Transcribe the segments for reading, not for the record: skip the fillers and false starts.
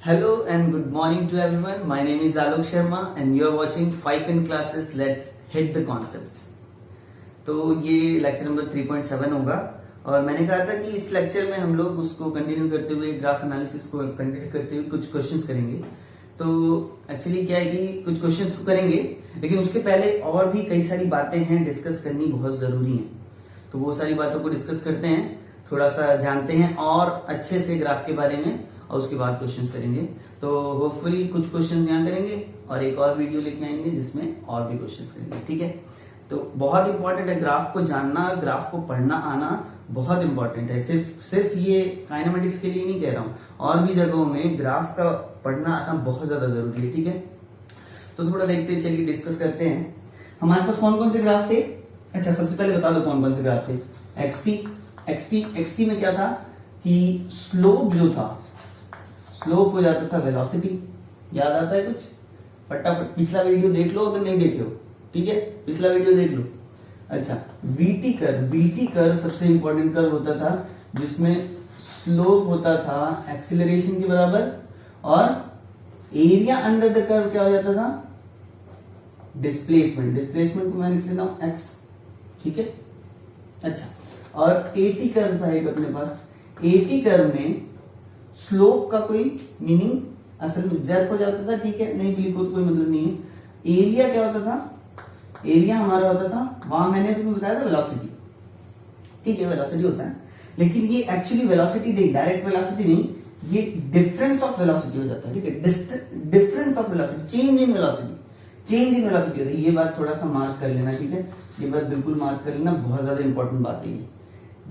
Hello and good morning to everyone. My name is Alok Sharma and you are watching 5 classes. Let's hit the concepts. तो ये lecture number 3.7 होगा और मैंने कहा था कि इस लेक्चर में हम लोग उसको कंटिन्यू करते हुए ग्राफ एनालिसिस को कंटिन्यू करते हुए कुछ क्वेश्चंस करेंगे। तो एक्चुअली क्या है कि कुछ क्वेश्चंस तो करेंगे लेकिन उसके पहले और भी कई सारी बातें हैं डिस्कस करनी बहुत जरूरी है। तो वो सारी बातों को डिस्कस करते हैं, थोड़ा सा जानते हैं और अच्छे से ग्राफ के बारे में और उसके बाद क्वेश्चंस करेंगे। तो होपफुली कुछ क्वेश्चंस यहाँ करेंगे और एक और वीडियो लेके आएंगे जिसमें और भी क्वेश्चंस करेंगे। ठीक है, तो बहुत इंपॉर्टेंट है ग्राफ को जानना, ग्राफ को पढ़ना आना बहुत इंपॉर्टेंट है। सिर्फ ये काइनेमेटिक्स के लिए नहीं कह रहा हूँ, और भी जगहों में ग्राफ का पढ़ना आना बहुत ज्यादा जरूरी है। ठीक है, तो थोड़ा देखते हैं, चलिए डिस्कस करते हैं हमारे पास कौन कौन से ग्राफ थे। अच्छा, सबसे पहले बता दो कौन कौन से ग्राफ थे। एक्सटी में क्या था कि स्लोप जो था, स्लोप हो जाता था वेलोसिटी। याद आता है कुछ? फटाफट पिछला वीडियो देख लो अगर नहीं देखे हो। ठीक है, पिछला वीडियो देख लो। अच्छा, वीटी कर्व सबसे इंपॉर्टेंट कर्व होता था जिसमें स्लोप होता था एक्सीलरेशन के बराबर और एरिया अंडर द कर्व क्या हो जाता था? डिस्प्लेसमेंट को मैं लिख लेता हूं एक्स। ठीक है, अच्छा, और एटी कर्व था एक अपने पास। एटी कर्व में स्लोप का कोई मीनिंग असल में जर्क हो जाता था। ठीक है, नहीं भी लिखो तो कोई मतलब नहीं है। एरिया क्या होता था? एरिया हमारा होता था, वहां मैंने तुम्हें बताया था वेलोसिटी। ठीक है, वेलोसिटी होता है लेकिन ये एक्चुअली वेलोसिटी नहीं, डायरेक्ट वेलोसिटी नहीं, ये डिफरेंस ऑफ वेलोसिटी हो जाता है। ठीक है, difference of velocity, change in velocity होता है। ये बात थोड़ा सा मार्क कर लेना। ठीक है, ये बात बिल्कुल मार्क कर लेना, बहुत ज्यादा इंपॉर्टेंट बात है ये।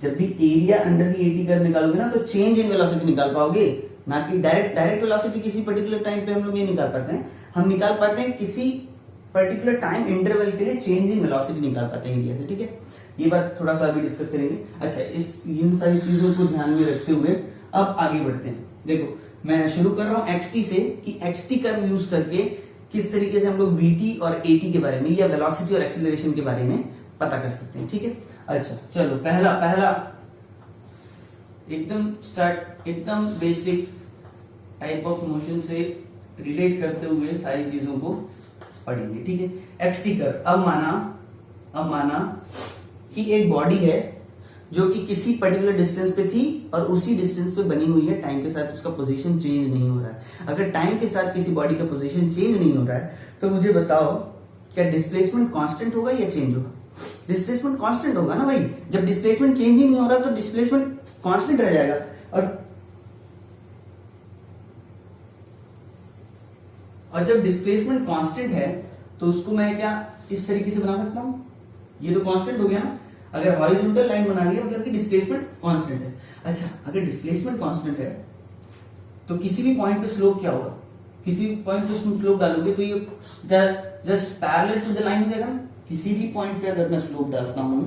जब भी area under the eighty curve निकालोगे ना तो चेंज इन वेलोसिटी निकाल पाओगे, ना कि डायरेक्ट वेलोसिटी। किसी पर्टिकुलर टाइम पे हम लोग ये निकाल पाते हैं, हम निकाल पाते हैं किसी पर्टिकुलर टाइम इंटरवल के लिए चेंज इन वेलोसिटी निकाल पाते हैं एरिया से। ठीक है, ये बात थोड़ा सा अभी डिस्कस करेंगे। अच्छा, इन सारी चीजों को ध्यान में रखते हुए अब आगे बढ़ते हैं। देखो, मैं शुरू कर रहा हूं एक्सटी से कि एक्सटी कर्व यूज करके किस तरीके से हम लोग वीटी और एटी के बारे में या वेलोसिटी और एक्सीलरेशन के बारे में पता कर सकते हैं। ठीक है, अच्छा चलो, पहला एकदम बेसिक टाइप ऑफ मोशन से रिलेट करते हुए सारी चीजों को पढ़ेंगे। ठीक है, एक्सटी कर्व। अब माना कि एक बॉडी है जो कि किसी पर्टिकुलर डिस्टेंस पे थी और उसी डिस्टेंस पे बनी हुई है, टाइम के साथ उसका पोजीशन चेंज नहीं हो रहा है। अगर टाइम के साथ किसी बॉडी का पोजीशन चेंज नहीं हो रहा है तो मुझे बताओ क्या डिस्प्लेसमेंट कांस्टेंट होगा या चेंज होगा? डिस्प्लेसमेंट कांस्टेंट होगा ना भाई। जब डिस्प्लेसमेंट चेंज ही नहीं हो रहा तो डिस्प्लेसमेंट कांस्टेंट रह जाएगा। और जब डिस्प्लेसमेंट कांस्टेंट है तो उसको मैं क्या इस तरीके से बना सकता हूं? ये तो कांस्टेंट हो गया ना। अगर हॉरिजॉन्टल लाइन बना लिया मतलब कि डिस्प्लेसमेंट कांस्टेंट है। अच्छा, अगर डिस्प्लेसमेंट कांस्टेंट है तो किसी भी पॉइंट पे स्लोप क्या होगा? किसी भी पॉइंट पे स्लोप डालोगे तो ये just parallel to the line हो जाएगा ना। किसी भी पॉइंट पे अगर मैं स्लोप डालता हूं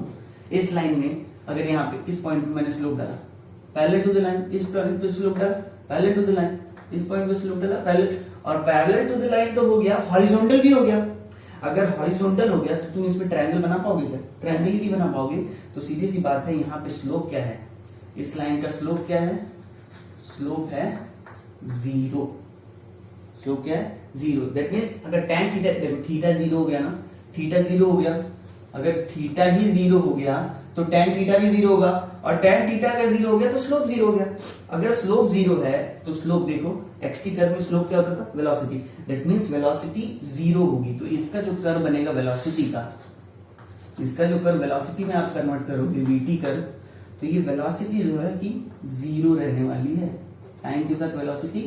इस लाइन में, अगर यहाँ पे इस पॉइंट पे मैंने स्लोप डाला पैरेलल टू द लाइन, इस पॉइंट पे स्लोप डाला पैरेलल टू द लाइन, इस पॉइंट पे स्लोप डाला पैरेलल, और पैरेलल टू द लाइन तो हो गया, हॉरिजॉन्टल भी हो गया। अगर हॉरिजॉन्टल हो गया तो तुम इसमें ट्रायंगल बना पाओगे क्या? ट्रायंगल ही नहीं बना पाओगे। तो सीधी सी बात है, यहाँ पे स्लोप क्या है? इस लाइन का स्लोप क्या है? स्लोप है 0। स्लोप क्या है? 0। दैट मींस अगर tan थीटा, देखो थीटा 0 हो गया ना, थीटा 0 हो गया। अगर थीटा ही 0 हो गया तो tan थीटा भी 0 होगा, और tan थीटा अगर 0 हो गया तो स्लोप 0 हो गया। अगर स्लोप 0 है तो स्लोप देखो, एक्सटी कर्व में स्लोप क्या होता था? वेलोसिटी। दैट मींस वेलोसिटी 0 होगी। तो इसका जो कर्व बनेगा वेलोसिटी का, इसका जो कर्व वेलोसिटी में आप कन्वर्ट करोगे वीटी कर्व, तो ये वेलोसिटी जो है कि 0 रहने वाली है। टाइम के साथ वेलोसिटी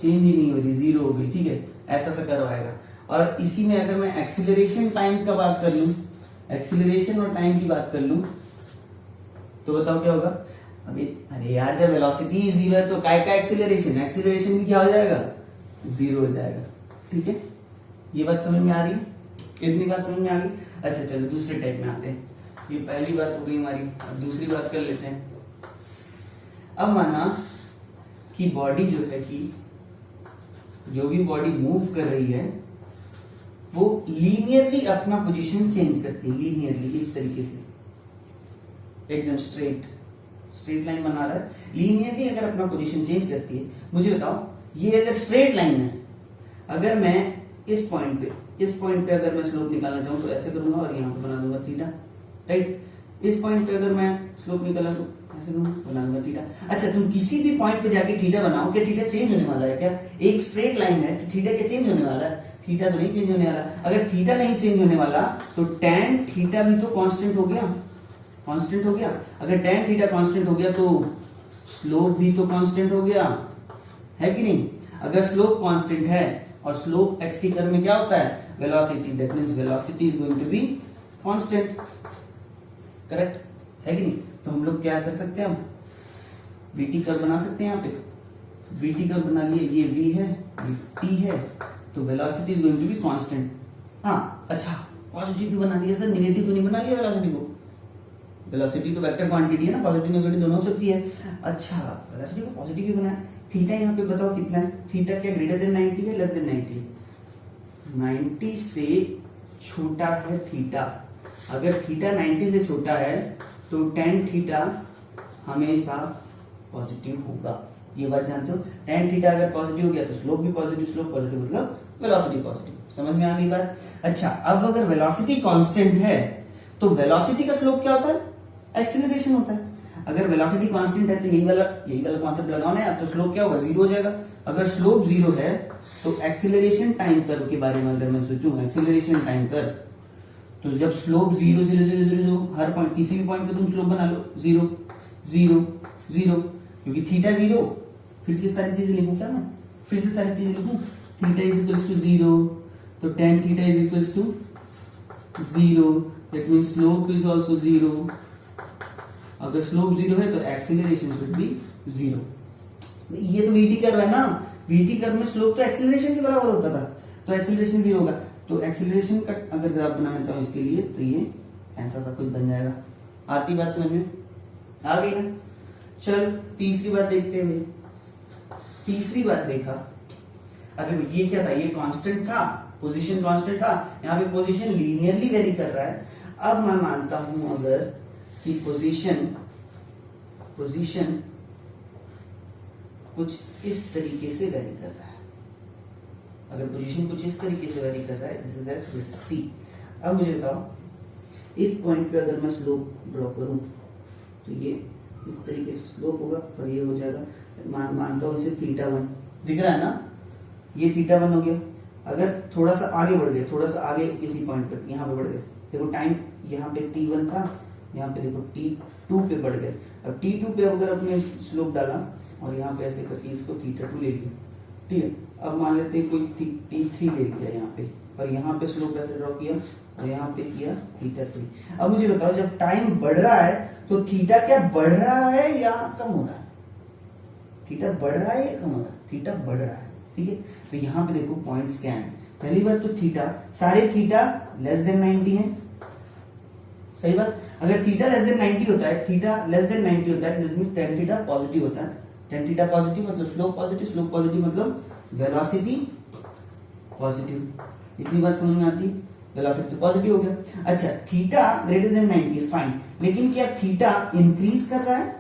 चेंज ही नहीं हो रही, 0 हो गई। ठीक है, ऐसा सा कर्व आएगा। और इसी में अगर मैं एक्सीलरेशन टाइम का बात कर लूं, एक्सीलरेशन और टाइम की बात कर लूं तो बताओ क्या होगा? अरे यार, जब वेलोसिटी 0 है तो काय का एक्सीलरेशन भी क्या हो जाएगा? 0 हो जाएगा। ठीक है, ये बात समझ में आ रही है? इतनी बात समझ में आ गई? अच्छा चलो दूसरे टाइप में आते हैं। ये पहली बात हो गई हमारी, अब दूसरी बात कर लेते हैं। अब माना कि बॉडी जो है कि जो भी बॉडी मूव कर रही है वो लीनियरली अपना पोजीशन चेंज करती है, लीनियरली इस तरीके से एकदम स्ट्रेट लाइन बना रहा है, लीनियरली अगर अपना पोजीशन चेंज करती है। मुझे बताओ ये अगर स्ट्रेट लाइन है, अगर मैं इस पॉइंट पे अगर मैं स्लोप निकालना चाहूँ तो ऐसे करूंगा और यहाँ पे बना दूंगा थीटा, राइट। इस पॉइंट पे अगर मैं स्लोप निकाला तो ऐसे बना दूंगा थीटा। अच्छा, तुम किसी भी पॉइंट पे जाके थीटा बनाओ, क्या थीटा चेंज होने वाला है क्या? एक स्ट्रेट लाइन है तो थीटा क्या चेंज होने वाला है? थीटा तो नहीं चेंज होने वाला। अगर थीटा नहीं चेंज होने वाला तो tan थीटा भी तो कांस्टेंट हो गया, कांस्टेंट हो गया। अगर tan थीटा कांस्टेंट हो गया तो स्लोप भी तो कांस्टेंट हो गया, है कि नहीं? अगर स्लोप कांस्टेंट है और स्लोप एक्स की टर्म में क्या होता है? Velocity, that means velocity is going to be constant, correct है कि नहीं? तो हम लोग क्या कर सकते हैं, अब वीटी कर्व बना सकते हैं। यहाँ पे वीटी कर्व बना लिए, ये v है, ये t है, तो velocity is going to be constant. हाँ, अच्छा, पॉजिटिव भी बना दिया सर, नेगेटिव तो नहीं बना लिया वेलोसिटी को? वेलोसिटी तो वेक्टर क्वांटिटी है ना, पॉजिटिव नेगेटिव दोनों हो सकती है। अच्छा, वेलोसिटी को पॉजिटिव भी बनाया। थीटा यहाँ पे बताओ कितना है? थीटा क्या ग्रेटर देन 90 है, लेस देन 90? 90 से छोटा है थीटा। अगर थीटा 90 से छोटा है तो tan थीटा हमेशा पॉजिटिव होगा, ये बात जानते हो? tan थीटा अगर पॉजिटिव हो गया तो स्लोप भी पॉजिटिव, स्लोप पॉजिटिव मतलब वेलोसिटी पॉजिटिव। समझ में आ गई बात? अच्छा, अब अगर वेलोसिटी कांस्टेंट है तो वेलोसिटी का स्लोप क्या होता है? एक्सीलरेशन होता है। अगर वेलोसिटी कांस्टेंट है तो यही वाला कॉन्सेप्ट लगाना है, तो स्लोप क्या होगा? जीरो हो जाएगा। अगर स्लोप जीरो है तो एक्सीलरेशन टाइम कर्व के बारे में अगर मैं सोचूं, एक्सीलरेशन टाइम कर्व, तो जब स्लोप 0 0 0 0 0 हर पॉइंट, किसी भी पॉइंट पे तुम स्लोप बना लो 0 0 0, क्योंकि थीटा 0, फिर से सारी चीजें लिखूं क्या मैं? फिर से सारी चीजें लिखूं, थीटा इज इक्वल्स टू 0, तो tan theta is equals to 0, that means slope is also 0। अगर स्लोप 0 है तो एक्सीलरेशन शुड बी 0। ये तो वीटी कर्व है ना, वीटी कर्व में स्लोप तो एक्सीलरेशन के बराबर होता था, तो एक्सीलरेशन 0 होगा। तो एक्सीलरेशन का अगर ग्राफ बनाना चाहो इसके लिए तो ये ऐसा सा कुछ बन जाएगा। आती बात समझ में? आ गई ना? चलो तीसरी बात देखते हैं। तीसरी बात देखा, अगर ये क्या था? ये कांस्टेंट था, पोजीशन कांस्टेंट था, यहाँ पे पोजीशन लीनियरली वेरी कर रहा है। अब मैं मानता हूं अगर कि पोजीशन कुछ इस तरीके से वेरी कर रहा है, अगर पोजीशन कुछ इस तरीके से वेरी कर रहा है, this is x, this is t। अब मुझे बताओ, इस पॉइंट पे अगर मैं स्लोप ड्रॉ करूं तो ये इस तरीके से स्लोप होगा और ये हो जाएगा, मानता हूं इसे θ1 दिख रहा है ना, ये θ1 हो गया। अगर थोड़ा सा आगे बढ़ गए, थोड़ा सा आगे किसी पॉइंट पर यहाँ पे बढ़ गए, देखो टाइम यहाँ पे t1 था, यहाँ पे देखो t2 पे बढ़ गए। अब t2 पे अगर अपने स्लोप डाला और यहाँ पे ऐसे करके इसको θ2 ले लिया, ठीक है। अब मान लेते हैं कोई t3 ले लिया यहाँ पे, और यहाँ पे स्लोप ऐसे ड्रॉ किया और यहाँ पे किया θ3। अब मुझे बताओ, जब टाइम बढ़ रहा है तो थीटा क्या बढ़ रहा है या कम हो रहा है? थीटा बढ़ रहा है या कम हो रहा है? थीटा बढ़ रहा है, ठीक है। तो यहाँ पे देखो पॉइंट्स क्या हैं। पहली बात तो थीटा, सारे थीटा लेस देन 90 है, सही बात। अगर थीटा लेस देन 90 होता है, थीटा लेस देन 90 होता है, जिसमें tan थीटा पॉजिटिव होता है। tan थीटा पॉजिटिव मतलब स्लोप पॉजिटिव, स्लोप पॉजिटिव मतलब वेलोसिटी पॉजिटिव। इतनी बात समझ में आती? वेलोसिटी तो पॉजिटिव हो गया। अच्छा, थीटा ग्रेटर देन 90, फाइन, लेकिन क्या थीटा इंक्रीज कर रहा है?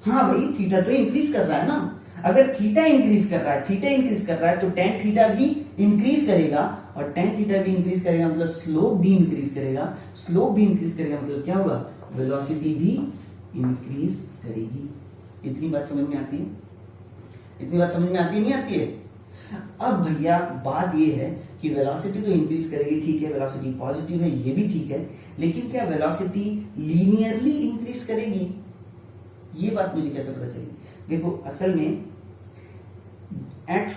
हाँ भाई, थीटा तो इंक्रीज कर रहा है ना। अगर थीटा इंक्रीज कर रहा है, थीटा इंक्रीज कर रहा है तो tan थीटा भी इंक्रीज करेगा, और tan थीटा भी इंक्रीज करेगा मतलब स्लोप भी इंक्रीज करेगा। स्लोप भी इंक्रीज करेगा मतलब क्या होगा? वेलोसिटी भी इंक्रीज करेगी। इतनी बात समझ में आती है? इतनी बात समझ में आती है, नहीं आती है? अब भैया बात ये है कि वेलोसिटी तो इंक्रीज करेगी, ठीक है, वेलोसिटी पॉजिटिव है, ये भी ठीक है, लेकिन क्या वेलोसिटी लीनियरली इंक्रीज करेगी? ये बात मुझे कैसे पता चलेगी? देखो, असल में x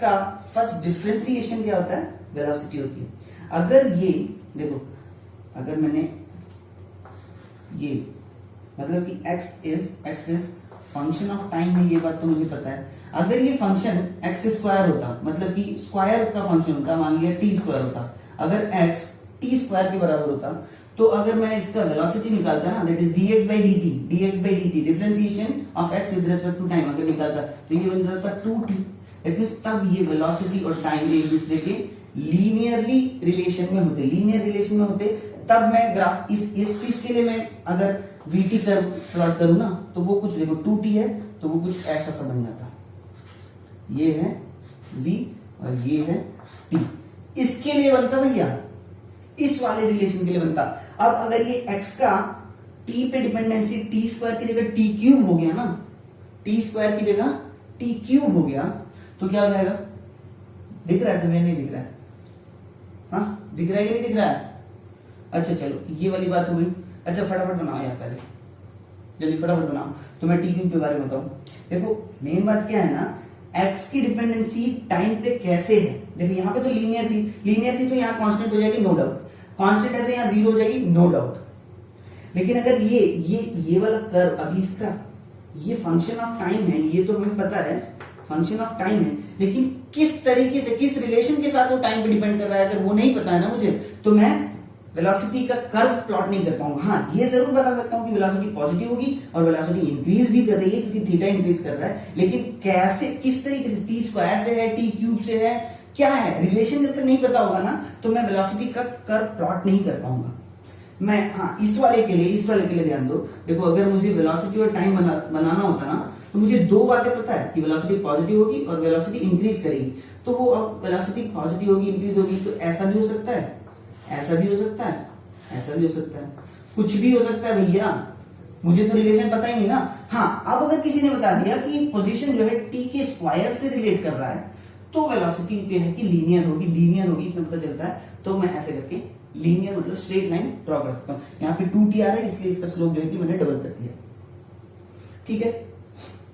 का फर्स्ट डिफरेंशिएशन क्या होता है? वेलोसिटी होती है। अगर ये देखो, अगर मैंने ये मतलब कि x is function of time है, ये बात तो मुझे पता है। अगर ये फंक्शन x स्क्वायर होता, मतलब कि स्क्वायर का फंक्शन होता, मान लिया t स्क्वायर होता, अगर x t स्क्वायर के बराबर होता, तो अगर मैं इसका वेलोसिटी निकालता ना, that is dx by dt, differentiation of x with respect to time अगर निकालता, तो ये बन जाता 2t। दैट मींस तब ये वेलोसिटी और टाइम एक दूसरे के लीनियरली रिलेशन में होते, लीनियर रिलेशन में होते, तब मैं ग्राफ इस चीज के लिए मैं अगर vt कर्व प्लॉट करूं ना, तो वो कुछ देखो 2t है तो वो कुछ ऐसा सा बन जाता, ये है v और ये है t। इसके लिए बनता भैया, इस वाले रिलेशन के लिए बनता। अब अगर ये x का t पे डिपेंडेंसी t स्क्वायर की जगह t क्यूब हो गया ना, t स्क्वायर की जगह t क्यूब हो गया, तो क्या हो जाएगा? दिख रहा है तुम्हें? नहीं दिख रहा है? हाँ दिख रहा है कि नहीं दिख रहा है? अच्छा चलो ये वाली बात हो गई। अच्छा फटाफट बनाओ यार, पहले जल्दी फटाफट बनाओ, तो मैं टी क्यूब के बारे में बताऊं। देखो मेन बात क्या है ना, x की डिपेंडेंसी टाइम पे कैसे है। देखो यहाँ पे तो लीनियर थी तो यहाँ कांस्टेंट हो जाएगी, नो डाउट। कांस्टेंट है तो यहाँ जीरो हो जाएगी, नो डाउट। लेकिन अगर ये वाला कर्व, अभी इसका ये फंक्शन ऑफ टाइम है, ये तो हमें पता है फंक्शन ऑफ टाइम है, लेकिन किस तरीके से, किस रिलेशन के साथ वो टाइम पे डिपेंड कर रहा है, अगर वो नहीं पता है ना मुझे, तो मैं वेलोसिटी का कर्व प्लॉट नहीं कर पाऊंगा। हाँ ये जरूर बता सकता हूं कि वेलोसिटी पॉजिटिव होगी और वेलोसिटी इंक्रीज भी कर रही है क्योंकि थीटा इंक्रीज कर रहा है, लेकिन कैसे, किस तरीके से, टी स्क्वायर से है, टी क्यूब से है, क्या है रिलेशन, जब तक नहीं पता होगा ना तो मैं वेलोसिटी का कर्व प्लॉट नहीं कर पाऊंगा मैं। हाँ इस वाले के लिए ध्यान दो। देखो अगर मुझे वेलोसिटी और टाइम बनाना होता ना, तो मुझे दो बातें पता है कि वेलोसिटी पॉजिटिव होगी और वेलोसिटी इंक्रीज करेगी। तो वो अब वेलोसिटी पॉजिटिव होगी, इंक्रीज होगी, तो ऐसा भी हो सकता है, ऐसा भी हो सकता है, ऐसा भी हो सकता है, कुछ भी हो सकता है भैया, मुझे तो रिलेशन पता ही नहीं ना। हाँ अब अगर किसी ने बता दिया कि पोजीशन जो है टी के स्क्वायर से रिलेट कर रहा है, तो वेलोसिटी क्या है कि लीनियर होगी इतना पता चलता है। तो मैं ऐसे करके लीनियर मतलब स्ट्रेट लाइन ड्रॉ कर सकता हूं। यहाँ पे 2t आ रहा है, इसलिए इसका स्लोप जो है कि मैंने डबल कर दिया। ठीक है,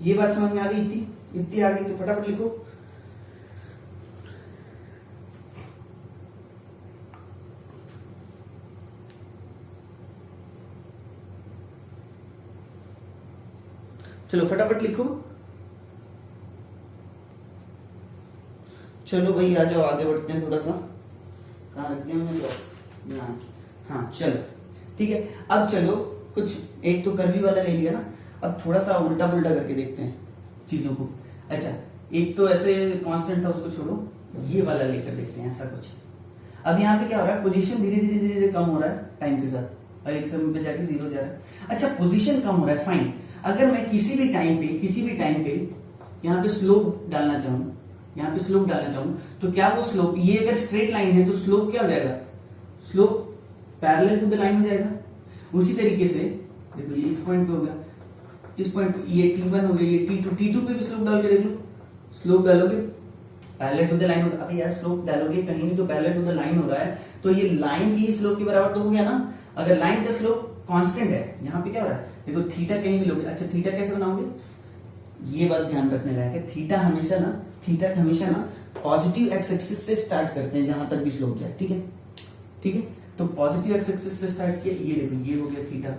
ये बात समझ में आ गई? इतनी आ गई तो फटाफट लिखो। चलो फटाफट लिखो। चलो भाई आ जाओ, आगे बढ़ते हैं थोड़ा सा। कहाँ रख दिया हमने? हाँ चलो ठीक है। अब चलो कुछ, एक तो कर्वी वाला ले लिया ना, अब थोड़ा सा उल्टा पुल्टा करके देखते हैं चीजों को। अच्छा एक तो ऐसे कांस्टेंट था, उसको छोड़ो, ये वाला लेकर देखते हैं ऐसा कुछ। अब यहाँ पे क्या हो रहा है, पोजीशन धीरे धीरे कम हो रहा है टाइम के साथ और एक समय पे जाके जीरो जा रहा है। अच्छा पोजीशन कम हो रहा है, फाइन। अगर मैं किसी भी टाइम पे यहाँ पे स्लोप डालना चाहूँ, तो क्या वो स्लोप, ये अगर स्ट्रेट लाइन है तो स्लोप क्या हो जाएगा, slope parallel to the line हो जाएगा। उसी तरीके से देखो ये इस पॉइंट पे हो गया, इस पॉइंट पे ये T1 हो गया, ये T2 पे भी स्लोप डाल के देख लो, स्लोप डालोगे पैरेलल टू द लाइन होगा। अबे यार स्लोप डालोगे कहीं भी तो पैरेलल टू द लाइन हो रहा है, तो ये लाइन की स्लोप के बराबर तो हो गया ना। अगर लाइन का स्लोप कांस्टेंट है, यहाँ पे क्या हो रहा है, देखो थीटा कहीं भी लोगे। अच्छा थीटा कैसे बनाओगे, ये बात ध्यान रखने लायक है। थीटा हमेशा ना पॉजिटिव एक्स एक्सिस से स्टार्ट करते हैं जहां तक भी स्लोप जाए। ठीक है, तो पॉजिटिव एक्स एक्सिस से स्टार्ट किया, ये देखो ये हो गया थीटा,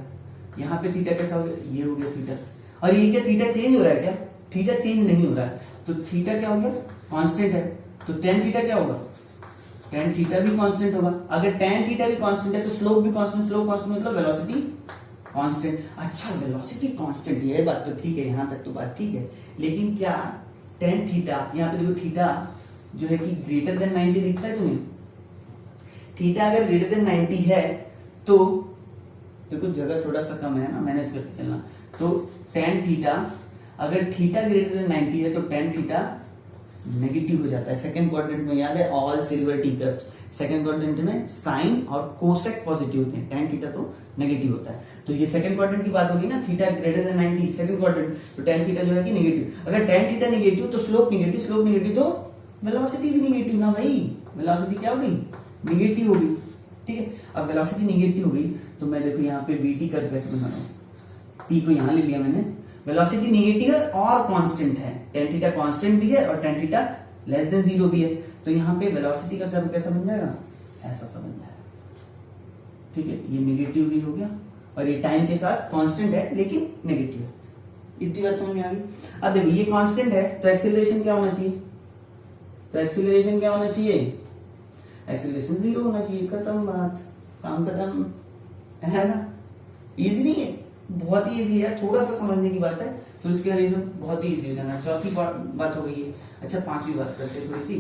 यहाँ पे थीटा कैसा हो गया, ये हो गया थीटा। और ये क्या थीटा चेंज हो रहा है क्या? थीटा चेंज नहीं हो रहा है, तो थीटा क्या हो गया, कांस्टेंट है। तो टेन थीटा क्या होगा, टेन थीटा भी कांस्टेंट होगा। अगर टेन थीटा भी कांस्टेंट है तो स्लोप भी कांस्टेंट, स्लोप कांस्टेंट मतलब वेलोसिटी कांस्टेंट। अच्छा वेलोसिटी कांस्टेंट, ये बात तो ठीक है, यहां तक तो बात ठीक है, लेकिन क्या टेन थीटा, यहाँ पे देखो थीटा जो है कि ग्रेटर देन 90 दिखता है तुम्हें? थीटा अगर ग्रेटर देन 90 है तो देखो जगह थोड़ा सा कम है ना, मैनेज करके चलना। तो टेन थीटा, अगर थीटा ग्रेटर देन 90 है तो टेन थीटा नेगेटिव हो जाता है। सेकंड क्वाड्रेंट में याद है all silver T curves, second quadrant में साइन और कोसेक पॉजिटिव होते हैं, टेन थीटा तो नेगेटिव होता है। तो ये सेकंड क्वाड्रेंट की बात होगी ना, theta greater than 90 second quadrant, तो टेन थीटा जो है कि नेगेटिव। अगर टेन थीटा नेगेटिव तो स्लोप नेगेटिव तो वेलोसिटी भी नेगेटिव ना भाई, वेलोसिटी क्या हो गई, नेगेटिव हो गई। ठीक है, अब वेलोसिटी नेगेटिव हो गई तो मैं देखो यहाँ पे वीटी कर्व कैसे बना रहा हूँ, टी को यहाँ ले लिया मैंने, वेलोसिटी नेगेटिव है और कांस्टेंट है, टेन थीटा कांस्टेंट भी है और टेन थीटा लेस देन 0 भी है, तो यहाँ पे वेलोसिटी का कर्व कैसा बन जाएगा, ऐसा सा बन जाएगा। ठीक है, ये नेगेटिव भी हो गया और ये टाइम के साथ कांस्टेंट है लेकिन नेगेटिव है। इतनी बात समझ में आ गई? अब देखो ये कांस्टेंट है तो एक्सीलरेशन क्या होना चाहिए, एक्सीलरेशन 0 होना चाहिए। खत्म बात, काम खत्म, है ना? इजी नहीं है, बहुत ही इजी है, थोड़ा सा समझने की बात है तो इसके रीजन बहुत ही इजी हो जाना। चौथी बात हो गई है। अच्छा पांचवी बात करते हैं थोड़ी सी।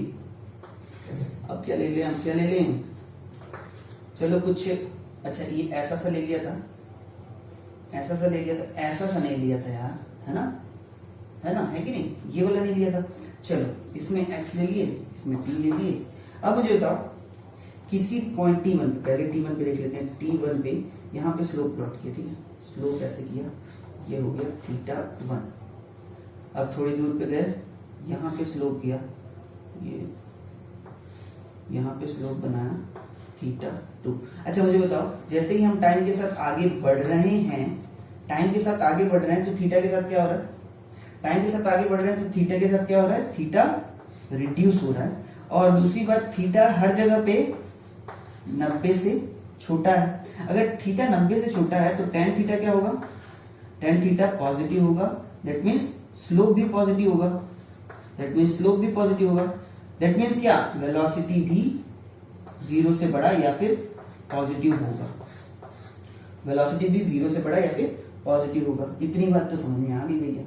अब क्या ले लें, चलो कुछ, अच्छा ये ऐसा सा ले लिया था, ऐसा सा नहीं लिया था यार, है ना? है ना, है कि नहीं, ये वाला नहीं लिया था। चलो इसमें x ले लिए, इसमें t ले लिए। अब मुझे बताओ किसी पॉइंट t1, पहले t1 पे देख लेते हैं, t1 पे यहाँ पे स्लोप प्लॉट किया, ठीक है, स्लोप ऐसे किया, ये हो गया θ1। अब थोड़ी दूर पे गए, यहाँ पे स्लोप किया, ये यहाँ पे स्लोप बनाया θ2। अच्छा मुझे बताओ जैसे ही हम टाइम के साथ आगे बढ़ रहे हैं, टाइम के साथ आगे बढ़ रहे हैं तो थीटा के साथ क्या हो रहा है, टाइम के साथ आगे बढ़ रहे हैं तो थीटा के साथ क्या हो रहा है, थीटा रिड्यूस हो रहा है। और दूसरी बात, थीटा हर जगह पे 90 से छोटा है। अगर थीटा 90 से छोटा है तो टेन थीटा क्या होगा, टेन थीटा पॉजिटिव होगा, दैट मीन्स स्लोप भी पॉजिटिव होगा, दैट मीन्स स्लोप भी पॉजिटिव होगा। दैट मीन्स क्या, वेलोसिटी भी 0 से बड़ा या फिर पॉजिटिव होगा, वेलोसिटी भी 0 से बड़ा या फिर पॉजिटिव होगा। इतनी बात तो समझ में आ गई भैया।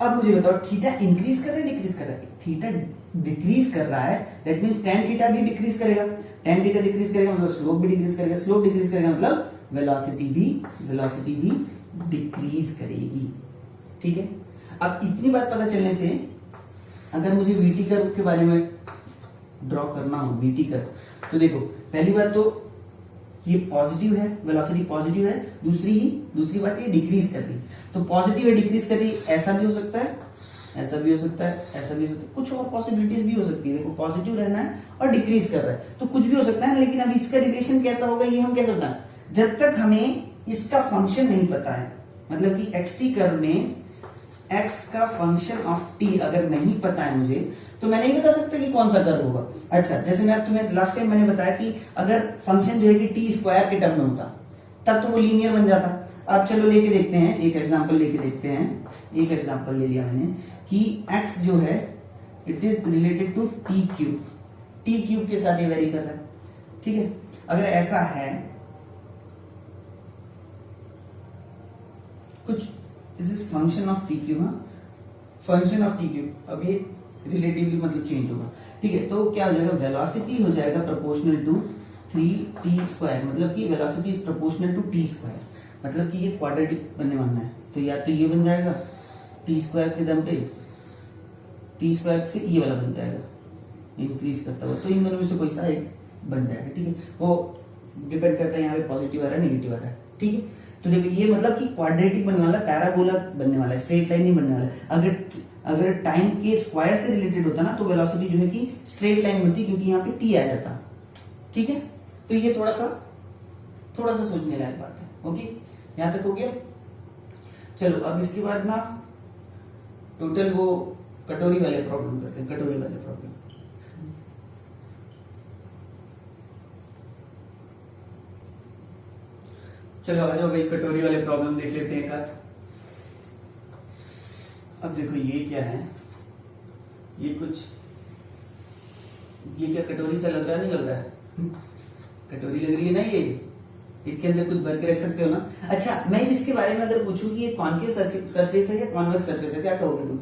अब मुझे बताओ थीटा इंक्रीज कर रहा है डिक्रीज कर रहा है, थीटा डिक्रीज कर रहा है, दैट मीन्स टेन थीटा भी डिक्रीज करेगा, टेन थीटा डिक्रीज करेगा मतलब स्लोप भी डिक्रीज करेगा, स्लोप डिक्रीज करेगा मतलब वेलोसिटी भी डिक्रीज करेगी, ठीक है। अब इतनी बात पता चलने से अगर मुझे वीटी कर्व के बारे में ड्रॉ करना हो, वीटी कर्व, तो देखो पहली बात तो ये पॉजिटिव है, वेलोसिटी पॉजिटिव है, दूसरी बात ये डिक्रीज कर रही है, तो पॉजिटिव है डिक्रीज कर रही है, ऐसा भी हो सकता है, ऐसा भी हो सकता है, ऐसा भी हो सकता है, कुछ और पॉसिबिलिटीज भी हो सकती है। देखो पॉजिटिव रहना है और डिक्रीज कर रहा है तो कुछ भी हो सकता है, लेकिन अब इसका रिलेशन कैसा होगा ये हम कैसे बताएं, जब तक हमें इसका फंक्शन नहीं पता है, मतलब कि xt कर्व में x का फंक्शन ऑफ t अगर नहीं पता है मुझे, तो मैं नहीं बता सकता कि कौन सा कर्व होगा। अच्छा जैसे मैं तुम्हें लास्ट टाइम मैंने बताया कि अगर फंक्शन जो है कि t स्क्वायर के टर्म में होता तब तो वो लीनियर बन जाता। अब चलो लेके देखते हैं, एक एग्जांपल लेके देखते हैं, एक एग्जांपल ले लिया मैंने कि x जो है it is related to t cube के साथ ये वेरी कर रहा है, ठीक है। अगर ऐसा है कुछ, this is function of T cube, function of T cube, अब ये रिलेटिवली मतलब चेंज होगा, ठीक है। तो क्या हो जाएगा, वेलोसिटी हो जाएगा प्रोपोर्शनल टू 3t स्क्वायर, मतलब कि velocity is proportional to t square, मतलब कि ये क्वाड्रेटिक बनने वाला है, तो या तो ये बन जाएगा t स्क्वायर के दम पे, t स्क्वायर से ये वाला बन जाएगा इंक्रीज करता हुआ, तो इन दोनों में से कोई सा एक बन जाएगा, ठीक है। वो डिपेंड करता है यहाँ पे पॉजिटिव आ रहा है नेगेटिव आ रहा है, ठीक है। तो देखो ये मतलब कि क्वाड्रेटिक बनने वाला, पैराबोला बनने वाला है, स्ट्रेट लाइन नहीं बनने वाला है। अगर टाइम के स्क्वायर से रिलेटेड होता ना तो वेलोसिटी जो है कि स्ट्रेट लाइन बनती, क्योंकि यहाँ पे t आ जाता, ठीक है। तो ये थोड़ा सा सोचने लायक बात है, ओके, यहां तक हो गया। चलो अब इसके बाद ना टोटल वो कटोरी वाले प्रॉब्लम करते हैं, कटोरी वाले प्रॉब्लम। चलो आ जाओ भाई, कटोरी वाले प्रॉब्लम देख लेते हैं एक आध। अब देखो ये क्या है, ये क्या कटोरी सा लग रहा है, नहीं लग रहा है, कटोरी लग रही है ना ये, इसके अंदर कुछ भर के रख सकते हो ना। अच्छा मैं इसके बारे में अगर पूछूं कि ये कॉनकेव सरफेस है या कॉन्वेक्स सरफेस है, क्या कहोगे तुम,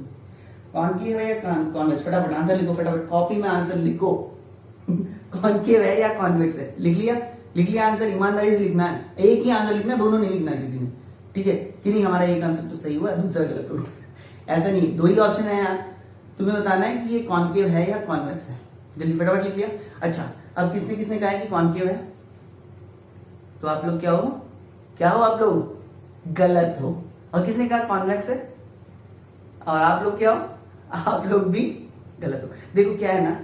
कॉनकेव है या कॉन्वेक्स, फटाफट आंसर लिखो, फटाफट कॉपी में आंसर लिखो। कॉनकेव है या कॉन्वेक्स है, लिख लिया आंसर, ईमानदारी से लिखना है, एक ही आंसर लिखना, दोनों नहीं लिखना किसी ने, ठीक है कि नहीं। हमारा एक आंसर तो सही हुआ, दूसरा गलत हुआ, ऐसा नहीं, दो ही ऑप्शन है यार, तुम्हें बताना है कि ये कॉनकेव है या कॉन्वेक्स है, जल्दी फटाफट लिख लिया। अच्छा अब किसने कहा है कि कॉनकेव है, तो आप लोग क्या हो आप लोग गलत हो, और किसने कहा कॉन्वेक्स है, और आप लोग क्या हो, आप लोग भी गलत हो। देखो क्या है ना,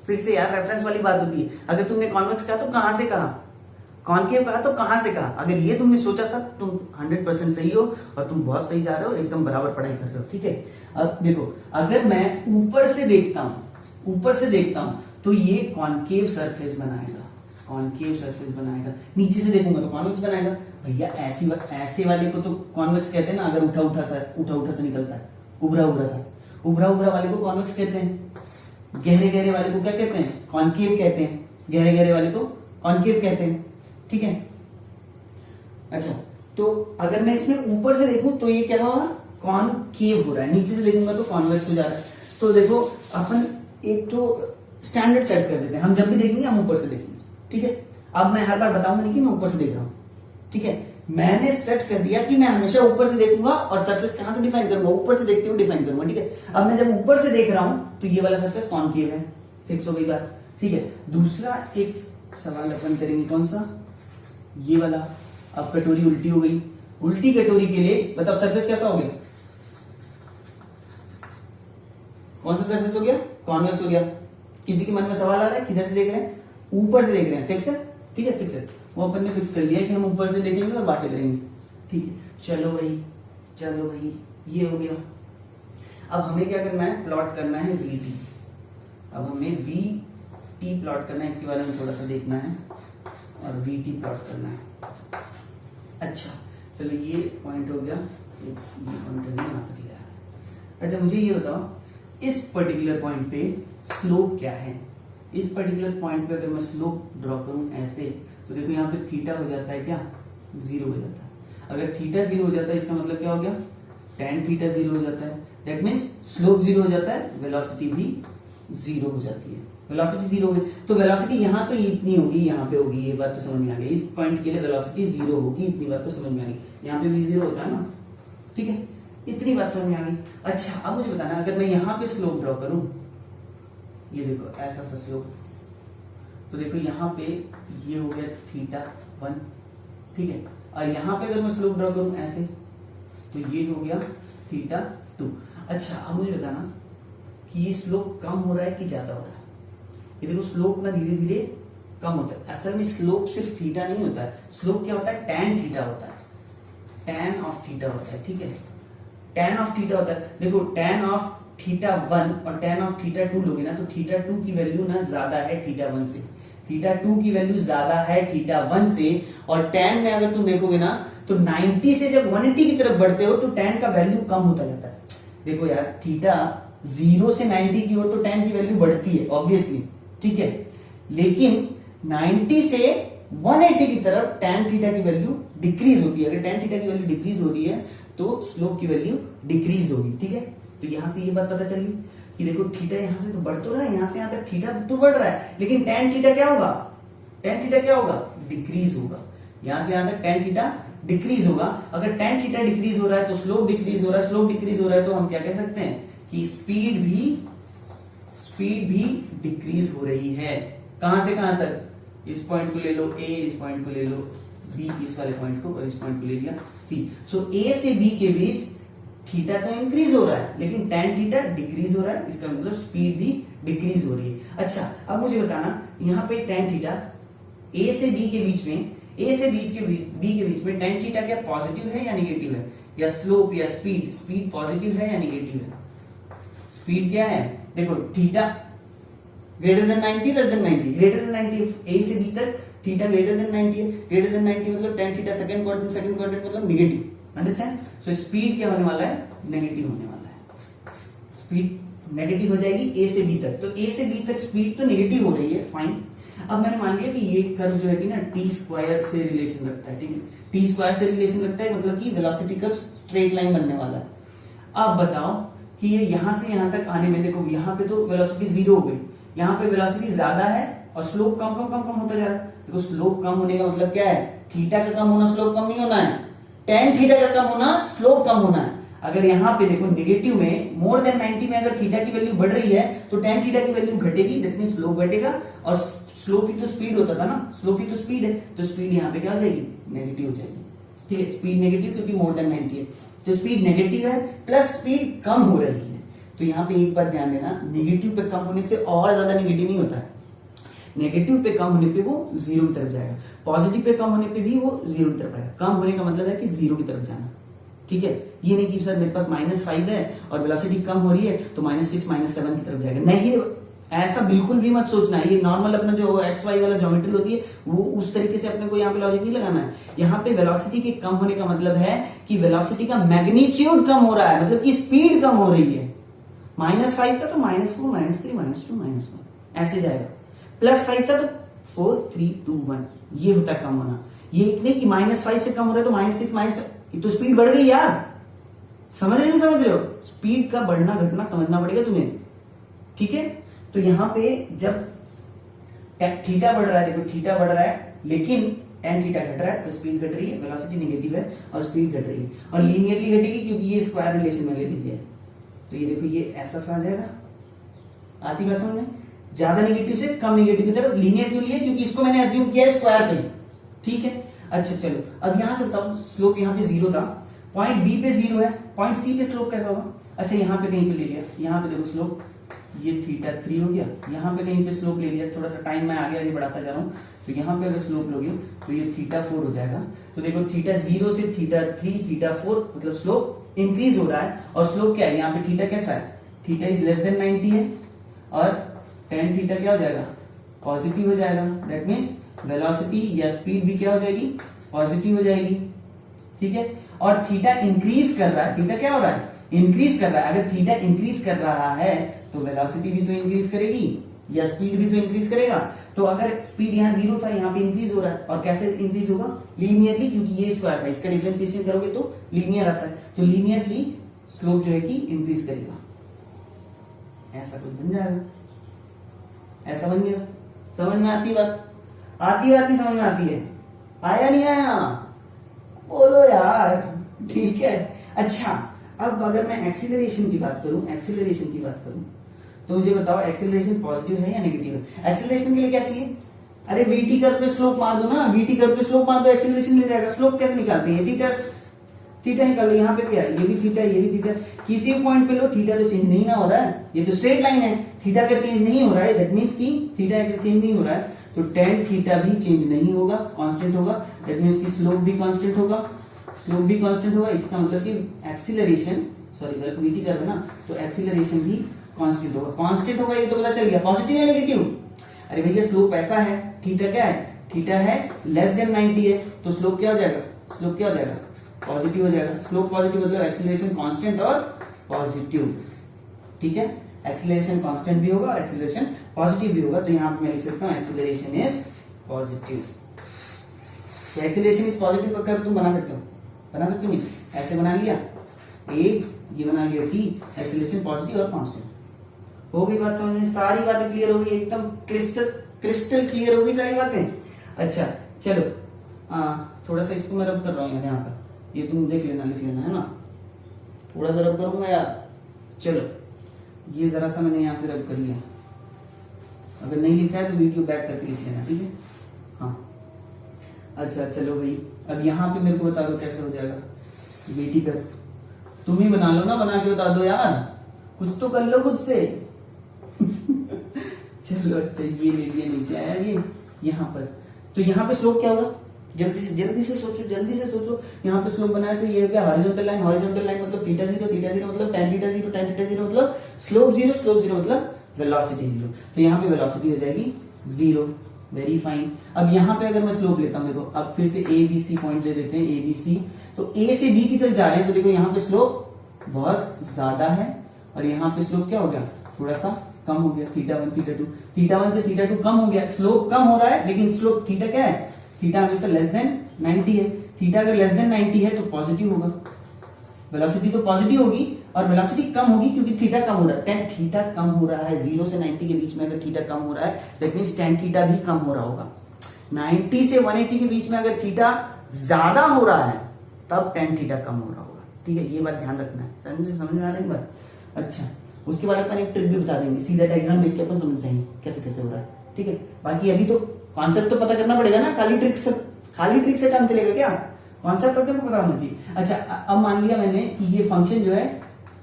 फिर से यार रेफरेंस वाली बात होती है, अगर तुमने कॉन्वेक्स कहा तो कहां से कहा, कॉनकेव कहा तो कहां से कहा। अगर ये तुमने सोचा था तुम 100% सही हो और तुम बहुत सही जा रहे हो, एकदम बराबर पढ़ाई कर रहे हो, ठीक है। अब देखो अगर मैं ऊपर से देखता हूं तो ये कॉनकेव सरफेस बनाएगा, कॉनकेव सरफेस बनाएगा, नीचे से देखूंगा तो कॉन्वेक्स बनाएगा। भैया ऐसे वाले को तो कॉन्वेक्स कहते हैं ना, अगर उठा सा निकलता है, उभरा वाले को कॉन्वेक्स कहते हैं, गहरे वाले को क्या कहते हैं, कॉनकेव कहते हैं, गहरे वाले को कॉनकेव कहते हैं, ठीक है। अच्छा तो अगर मैं इसमें ऊपर से देखूं तो ये क्या होगा, कॉनकेव हो रहा है, नीचे से देखूंगा तो कॉन्वेक्स हो जा रहा है। तो देखो अपन एक तो स्टैंडर्ड सेट कर देते हैं, हम जब भी देखेंगे हम ऊपर से देखेंगे, ठीक है। अब मैं हर बार बताऊंगा नहीं कि मैं ऊपर से देख रहा हूं, ठीक है। मैंने सेट कर दिया कि मैं हमेशा ऊपर से देखूंगा और सरफेस कहां से डिफाइन करूंगा, ऊपर से देखते हुए डिफाइन करूंगा, ठीक है। अब मैं जब ऊपर से देख रहा हूं तो ये वाला सरफेस कॉनकेव है, फिक्स हो गई बात, ठीक है। दूसरा एक सवाल अपन करेंगे, कौन सा, ये वाला। अब कटोरी उल्टी हो गई, उल्टी कटोरी के लिए बताओ सरफेस कैसा हो गया, कौन सा सरफेस हो गया, कॉन्वेक्स हो गया। किसी के मन में सवाल आ रहा है किधर से देख रहे हैं, ऊपर से देख रहे हैं, फिक्स है, ठीक है, फिक्स है। वो अपन ने फिक्स कर लिया कि हम ऊपर से देखेंगे और बातें करेंगे, ठीक है। चलो भाई, चलो भाई, ये हो गया। अब हमें क्या करना है, प्लॉट करना है VT। अब हमें VT प्लॉट करना है, इसके बारे में थोड़ा सा देखना है और VT प्लॉट करना है। अच्छा चलो, ये पॉइंट हो गया, ये पॉइंट नहीं यहाँ तक लिया है। अच्छा मुझे ये बताओ, इस पर्टिकुलर पॉइंट पे स्लोप क्या है। इस पर्टिकुलर पॉइंट पे अगर मैं स्लोप ड्रॉ करूं ऐसे, तो देखो यहाँ पे थीटा हो जाता है क्या, 0 हो जाता है। अगर थीटा 0 हो जाता है इसका मतलब क्या हो गया, tan थीटा 0 हो जाता है। दैट मीन्स स्लोप 0 हो जाता है, वेलोसिटी भी 0 हो जाती है। वेलोसिटी 0 होगी तो वेलोसिटी यहाँ तो इतनी होगी, यहाँ पे होगी, ये बात तो समझ में आ गई। इस पॉइंट के लिए वेलोसिटी 0 होगी, इतनी बात तो समझ में आ गई। यहाँ पे भी 0 होता है ना, ठीक है, इतनी बात समझ में आ गई। अच्छा अब मुझे बताना, अगर मैं यहाँ पे स्लोप ड्रॉ करूं, ये देखो ऐसा सा स्लोप, तो देखो यहाँ पे ये हो गया θ1, ठीक है। और यहाँ पे अगर मैं स्लोप ड्रॉ करूं ऐसे, तो ये हो गया θ2। अच्छा अब मुझे बताना कि ये स्लोप कम हो रहा है कि ज्यादा हो रहा है। ये देखो स्लोप ना धीरे धीरे कम होता है। असल में स्लोप सिर्फ थीटा नहीं होता है, स्लोप क्या होता है, tan थीटा होता है, tan ऑफ थीटा होता है, ठीक है, tan ऑफ थीटा होता है। देखो tan ऑफ θ1 और tan ऑफ θ2 लोगे ना, तो θ2 की वैल्यू ना ज्यादा है θ1 से, θ2 की वैल्यू ज्यादा है θ1 से। और tan में अगर तुम देखोगे ना, तो 90 से जब 180 की तरफ बढ़ते हो तो tan का वैल्यू कम होता जाता है। देखो यार, थीटा 0 से 90 की ओर तो tan की वैल्यू बढ़ती है ऑब्वियसली, ठीक है, लेकिन 90 से 180 की तरफ tan थीटा की वैल्यू डिक्रीज होती है। अगर tan थीटा की वैल्यू डिक्रीज हो रही है तो स्लोप की वैल्यू डिक्रीज होगी, ठीक है। तो यहां से ये बात पता चली कि देखो थीटा यहां से तो बढ़ तो रहा है, यहां से यहां तक थीटा तो बढ़ रहा है, लेकिन tan थीटा क्या होगा, tan थीटा क्या होगा, डिक्रीज होगा। यहां से यहां तक tan थीटा डिक्रीज होगा। अगर tan थीटा डिक्रीज हो रहा है तो स्लोप डिक्रीज हो रहा है, स्लोप डिक्रीज हो रहा है तो हम क्या कह सकते हैं कि स्पीड भी डिक्रीज हो रही है। कहां से कहां तक, इस पॉइंट को ले लो A, इस पॉइंट को ले लो B, इस वाले पॉइंट को, और इस पॉइंट को ले लिया C। सो A से B के बीच थीटा तो इंक्रीज हो रहा है, लेकिन tan थीटा डिक्रीज हो रहा है, इसका मतलब स्पीड भी डिक्रीज हो रही है। अच्छा अब मुझे बताना, यहाँ पे tan थीटा A से B के बीच में, A से B के बीच में tan थीटा क्या पॉजिटिव है या नेगेटिव है, या स्लोप या स्पीड पॉजिटिव है या नेगेटिव है। स्पीड क्या है, देखो theta greater than 90 less than 90, greater than 90, A से B तक थीटा ग्रेटर देन 90 है, ग्रेटर देन 90 मतलब tan थीटा सेकंड क्वाड्रेंट मतलब नेगेटिव, अंडरस्टैंड। सो स्पीड क्या होने वाला है, नेगेटिव होने वाला है, स्पीड नेगेटिव हो जाएगी A से B तक। तो A से B तक स्पीड तो नेगेटिव हो रही है, फाइन। अब मैंने मान लिया कि ये कर्व जो है कि ना t स्क्वायर से रिलेशन रखता है, ठीक है, t स्क्वायर से रिलेशन रखता है, मतलब कि वेलोसिटी कर्व स्ट्रेट लाइन बनने वाला है। अब बताओ कि ये यहां से यहां तक आने में, देखो यहां पे तो वेलोसिटी 0 हो गई, यहाँ पे वेलोसिटी ज्यादा है और स्लोप कम होता जा रहा है। देखो स्लोप कम होने का मतलब क्या है, थीटा का कम होना स्लोप कम नहीं होना है, tan थीटा का कम होना स्लोप कम होना है। अगर यहाँ पे देखो नेगेटिव में मोर देन 90 में अगर थीटा की वैल्यू बढ़ रही है तो tan थीटा की वैल्यू घटेगी, दैट मींस स्लोप घटेगा। और स्लोप ही तो स्पीड होता था ना, स्लोप ही तो स्पीड है, तो स्पीड यहाँ पे क्या हो जाएगी, नेगेटिव हो जाएगी, ठीक है। स्पीड नेगेटिव क्योंकि मोर देन 90 है, तो स्पीड नेगेटिव है प्लस स्पीड कम हो रही है। तो यहाँ पे एक बात ध्यान देना, नेगेटिव पे कम होने से और ज्यादा नेगेटिव नहीं होता है, नेगेटिव पे कम होने पे वो 0 की तरफ जाएगा, पॉजिटिव पे कम होने पे भी वो 0 की तरफ आएगा। कम होने का मतलब है कि 0 की तरफ जाना, ठीक है। ये नहीं कि सर मेरे पास -5 है और वेलोसिटी कम हो रही है तो -6 -7 की तरफ जाएगा, नहीं, ऐसा बिल्कुल भी मत सोचना। ये नॉर्मल अपना जो XY वाला ज्योमेट्री होती है वो उस तरीके से अपने को यहाँ पे लॉजिक नहीं लगाना है। यहाँ पे वेलोसिटी के कम होने का मतलब है कि वेलोसिटी का मैग्नीट्यूड कम हो रहा है, मतलब कि स्पीड कम हो रही है। -5 था तो -4 -3 -2 -1 ऐसे जाएगा, +5 था तो 4 3 2 1, ये होता है कम होना। ये नहीं कि -5 से कम हो रहा है तो -6 -7, तो स्पीड बढ़ गई यार, समझ रहे हो, स्पीड का बढ़ना घटना समझना पड़ेगा तुम्हें, ठीक है। तो यहां पे जब थीटा बढ़ रहा है, देखो थीटा बढ़ रहा है लेकिन tan थीटा घट रहा है तो स्पीड घट रही है, वेलोसिटी नेगेटिव है और स्पीड घट रही है और लीनियरली घटेगी क्योंकि ये स्क्वायर रिलेशन मैंने ले लिया है। तो ये देखो ये ऐसा सा आ जाएगा, आती बात समझ में? ज्यादा नेगेटिव से कम नेगेटिव की तरफ लीनियर क्यों लिया? क्योंकि इसको मैंने अज्यूम किया है स्क्वायर पे, ठीक है। अच्छा चलो अब यहां से बताओ, स्लोप यहाँ पे 0 था, पॉइंट बी पे 0 है, पॉइंट सी पे स्लोप कैसा होगा? अच्छा यहाँ पे कहीं पे ले लिया, यहाँ पे देखो स्लोप ये थीटा 3 हो गया, यहाँ पे कहीं पे स्लोप ले लिया, थोड़ा सा टाइम मैं आगे बढ़ाता जा रहा हूँ, तो यहाँ पे अगर स्लोप लोगे तो ये थीटा 4 हो जाएगा। तो देखो थीटा 0 से थीटा 3 थीटा 4 मतलब स्लोप इंक्रीज हो रहा है और स्लोप क्या है? यहाँ पे थीटा कैसा है? थीटा इज लेस देन 90 है और tan थीटा क्या हो जाएगा? पॉजिटिव हो जाएगा। दैट मीन्स वेलोसिटी या स्पीड भी क्या हो जाएगी? पॉजिटिव हो जाएगी, ठीक है। और थीटा इंक्रीज कर रहा है, थीटा क्या हो रहा है? इंक्रीज कर रहा है। अगर थीटा इंक्रीज कर रहा है तो वेलोसिटी भी तो इंक्रीज करेगी या स्पीड भी तो इंक्रीज करेगा। तो अगर स्पीड यहाँ 0 था, यहाँ पे इंक्रीज हो रहा है, और कैसे इंक्रीज होगा? लीनियरली, क्योंकि ये स्क्वायर था, इसका डिफरेंशिएशन करोगे तो लीनियर आता है, तो लीनियरली स्लोप जो है कि इंक्रीज करेगा। ऐसा कुछ बन जाएगा, ऐसा बन गया। समझ में आती बात? आती बात नहीं समझ में आती है? आया नहीं आया? बोलो यार, ठीक है। अच्छा अब अगर मैं एक्सीलरेशन की बात करूं, एक्सीलरेशन की बात करूं तो मुझे बताओ एक्सीलरेशन पॉजिटिव है या नेगेटिव है? एक्सीलरेशन के लिए क्या चाहिए? अरे वीटी कर्व पे स्लोप मार दो ना, वीटी कर्व पे स्लोप मार दो, एक्सीलरेशन मिल जाएगा। स्लोप कैसे निकालते हैं? थीटा, थीटा निकाल लो। यहाँ पे क्या है? ये भी थीटा, ये भी थीटा, किसी पॉइंट पे लो, थीटा तो चेंज नहीं ना हो रहा है, ये तो स्ट्रेट लाइन है, थीटा अगर चेंज नहीं हो रहा है दैट मींस कि थीटा अगर चेंज नहीं हो रहा है तो tan थीटा भी चेंज नहीं होगा, कांस्टेंट होगा। दैट मींस कि स्लोप भी कांस्टेंट होगा, स्लोप भी कांस्टेंट होगा। इसका मतलब कि एक्सीलरेशन, सॉरी वीटी कर्व है ना, तो एक्सीलरेशन भी कांस्टेंट होगा। कांस्टेंट होगा ये तो पता चल गया, पॉजिटिव या नेगेटिव? अरे भैया स्लोप ऐसा है, थीटा क्या है? थीटा है लेस देन 90 है, तो स्लोप क्या हो जाएगा? स्लोप क्या हो जाएगा? पॉजिटिव हो जाएगा। स्लोप पॉजिटिव मतलब एक्सीलरेशन कांस्टेंट और पॉजिटिव, ठीक है। एक्सीलरेशन कांस्टेंट भी होगा और एक्सीलरेशन पॉजिटिव भी होगा, तो यहां पे मैं लिख सकता हूं एक्सीलरेशन इज पॉजिटिव। तो एक्सीलरेशन इज पॉजिटिव का कर्व तुम बना सकते हो, बना सकते हो नहीं? ऐसे बना लिया ए, ये बना लिया टी, एक्सीलरेशन पॉजिटिव और कांस्टेंट। हो गई बात समझ में? सारी बातें क्लियर हो गई, एकदम क्रिस्टल क्लियर हो गई सारी बातें। अच्छा चलो थोड़ा सा इसको मैं रब कर रहा हूँ यहाँ का, ये तुम देख लेना, लिख लेना है ना, थोड़ा सा रब करूंगा यार। चलो ये जरा सा मैंने यहाँ से रब कर लिया, अगर नहीं लिखा है तो वीडियो बैक करके लिख लेना, ठीक है। हाँ अच्छा चलो भाई, अब यहाँ पे मेरे को बता दो कैसे हो जाएगा वीटी कर। तुम ही बना लो ना, बना के बता दो यार, कुछ तो कर लो खुद से। चलो अच्छा ये ले लिया, नीचे आया ये यहाँ पर, तो यहाँ पे स्लोप क्या होगा? जल्दी से सोचो, जल्दी से सोचो। यहाँ पे स्लोप बनाया तो ये क्या? हॉरिजॉन्टल लाइन, हॉरिजॉन्टल लाइन मतलब थीटा 0, थीटा 0 मतलब tan थीटा 0, tan थीटा 0 मतलब स्लोप 0, स्लोप 0 मतलब वेलोसिटी 0। तो यहाँ पे वेलोसिटी हो जाएगी 0। Very fine. अब यहाँ पे अगर मैं स्लोप लेता हूँ, देखो अब फिर से ए बी सी पॉइंट ले देते हैं, ए बी सी, तो ए से बी की तरफ जा रहे हैं, तो देखो यहाँ पे स्लोप बहुत ज्यादा है और यहाँ पे स्लोप क्या हो गया? थोड़ा सा कम हो गया, थीटा 1 थीटा 2, थीटा 1 से थीटा 2 कम हो गया। स्लोप कम हो रहा है लेकिन स्लोप थीटा क्या है? थीटा हमेशा लेस देन 90 है। थीटा अगर लेस देन 90 है तो पॉजिटिव होगा, वेलोसिटी तो पॉजिटिव होगी और वेलोसिटी कम होगी क्योंकि थीटा कम हो रहा है। tan थीटा कम हो रहा है 0 से 90 के बीच में, अगर थीटा कम हो रहा है दैट मींस tan थीटा भी कम हो रहा होगा। 90 से 180 के बीच में अगर थीटा ज्यादा हो रहा है तब tan थीटा कम हो रहा होगा, ठीक है। ये बात ध्यान रखना है, समझ में आ रही है बात? अच्छा उसके बाद अपन एक ट्रिक भी बता देंगे, सीधा डायग्राम देख के अपन समझ जाएंगे कैसे कैसे हो रहा है, ठीक है। बाकी अभी तो कॉन्सेप्ट तो पता करना पड़ेगा ना, खाली ट्रिक से काम चलेगा क्या? कॉन्सेप्ट तो पता होना चाहिए। अच्छा अब मान लिया मैंने कि ये फंक्शन जो है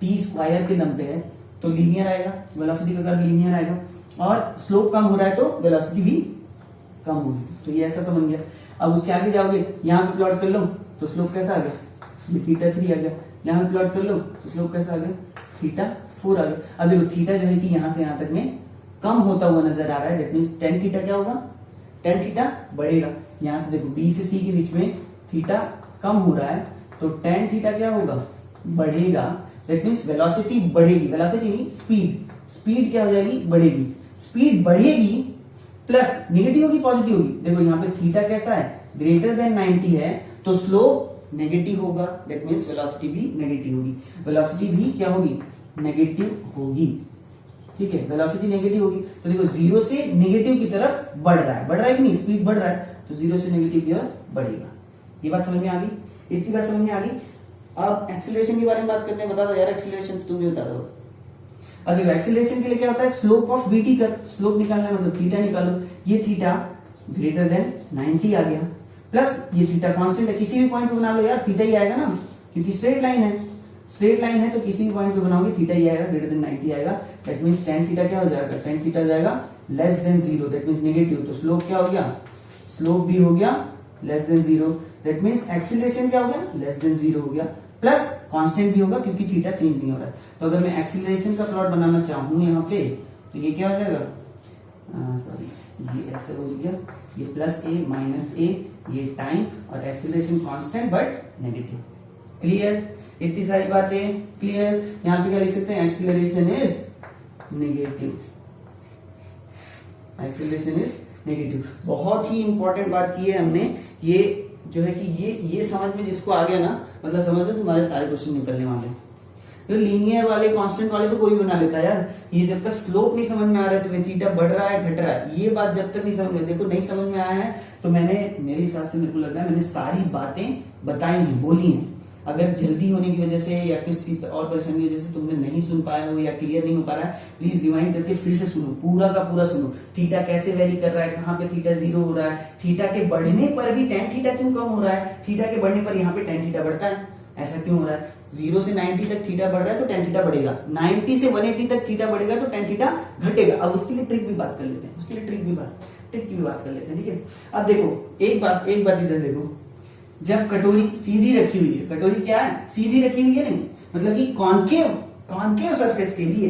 टी स्क्वायर के दम पे है तो लीनियर आएगा, वेलोसिटी का कर्व लीनियर आएगा, और स्लोप कम हो रहा है तो वेलोसिटी भी कम होगी, तो ये ऐसा समझ गया। अब उसके आगे जाओगे, यहाँ पे प्लॉट कर लो तो स्लोप कैसा आ गया? ये थीटा 3 आ गया। यहाँ पे प्लॉट कर लो तो स्लोप कैसा आ गया? थीटा 4 आ गया। अब देखो थीटा जो है कि यहाँ से यहाँ तक में कम होता हुआ नजर आ रहा है, दैट मींस tan थीटा क्या होगा? tan थीटा बढ़ेगा। यहाँ से देखो B से C के बीच में थीटा कम हो रहा है तो tan थीटा क्या होगा? बढ़ेगा। दैट मींस वेलोसिटी बढ़ेगी, वेलोसिटी नहीं स्पीड, स्पीड क्या हो जाएगी? बढ़ेगी। स्पीड बढ़ेगी प्लस नेगेटिव होगी पॉजिटिव होगी? देखो यहाँ पे थीटा कैसा है? ग्रेटर देन 90 है तो स्लोप नेगेटिव होगा, दैट मींस वेलोसिटी भी नेगेटिव होगी। वेलोसिटी भी क्या होगी? नेगेटिव होगी, ठीक है। वेलोसिटी नेगेटिव होगी तो देखो 0 से नेगेटिव की तरफ बढ़ रहा है कि नहीं? स्पीड बढ़ रहा है, तो 0 से नेगेटिव की ओर बढ़ेगा। ये बात समझ में आ गई? इतनी बात समझ में आ गई। अब एक्सीलरेशन के बारे में बात करते हैं। बता दो यार एक्सीलरेशन, तुम भी बता दो। अब देखो एक्सीलरेशन के लिए क्या होता है, स्लोप ऑफ वीटी कर, स्लोप निकालना है मतलब थीटा निकालो। ये थीटा ग्रेटर देन 90 आ गया, प्लस ये थीटा कांस्टेंट है, किसी भी पॉइंट पे बना लो यार थीटा ही आएगा ना, क्योंकि स्ट्रेट लाइन है। स्ट्रेट लाइन है तो किसी भी पॉइंट पे बनाओगे थीटा ही आएगा, ग्रेटर देन 90 आएगा। दैट मींस tan थीटा क्या हो जाएगा, tan थीटा जाएगा less than 0, that means negative. तो स्लोप क्या हो गया, स्लोप भी हो गया less than 0, that means acceleration क्या हो गया, लेस देन 0 हो गया, प्लस कांस्टेंट भी होगा क्योंकि थीटा चेंज नहीं हो रहा है। तो अगर मैं एक्सीलरेशन का प्लॉट बनाना चाहूं यहाँ पे तो ये क्या हो जाएगा, सॉरी ये ऐसे हो गया, ये प्लस a माइनस a, ये टाइम और acceleration constant but negative. Clear? इतनी सारी बातें क्लियर। यहाँ पे क्या लिख सकते हैं, acceleration is negative, acceleration is negative. बहुत ही इंपॉर्टेंट बात की है हमने, ये जो है कि ये समझ में जिसको आ गया ना, मतलब समझ लो तुम्हारे सारे क्वेश्चन निकलने वाले हैं। तो लीनियर वाले कांस्टेंट वाले तो कोई बना लेता है यार, ये जब तक स्लोप नहीं समझ में आ रहा है तुम्हें थीटा बढ़ रहा है घट रहा है, ये बात जब तक नहीं समझ में, देखो नहीं समझ में आया है तो मैंने, मेरे हिसाब से मेरे को लग रहा है मैंने सारी बातें बताई हैं, बोली हैं। अगर जल्दी होने की वजह से या किसी और परेशानी की वजह से तुमने नहीं सुन पाए हो या क्लियर नहीं हो पा रहा है, प्लीज रिवाइंड करके फिर से सुनो, पूरा का पूरा सुनो। थीटा कैसे वेरी कर रहा है, कहाँ पे थीटा 0 हो रहा है, थीटा के बढ़ने पर भी tan थीटा क्यों कम हो रहा है, थीटा के बढ़ने पर यहाँ पे tan थीटा बढ़ता है, ऐसा क्यों हो रहा है। 0 से 90 तक थीटा बढ़ रहा है तो tan थीटा बढ़ेगा, 90 से 180 तक थीटा बढ़ेगा तो tan थीटा घटेगा। अब उसके लिए ट्रिक भी बात कर लेते हैं, उसके लिए ट्रिक की भी बात कर लेते हैं, ठीक है। अब देखो एक बात इधर देखो, जब कटोरी सीधी रखी हुई है, कटोरी क्या है, सीधी रखी हुई है, नहीं मतलब कि कॉन्केव सरफेस के लिए,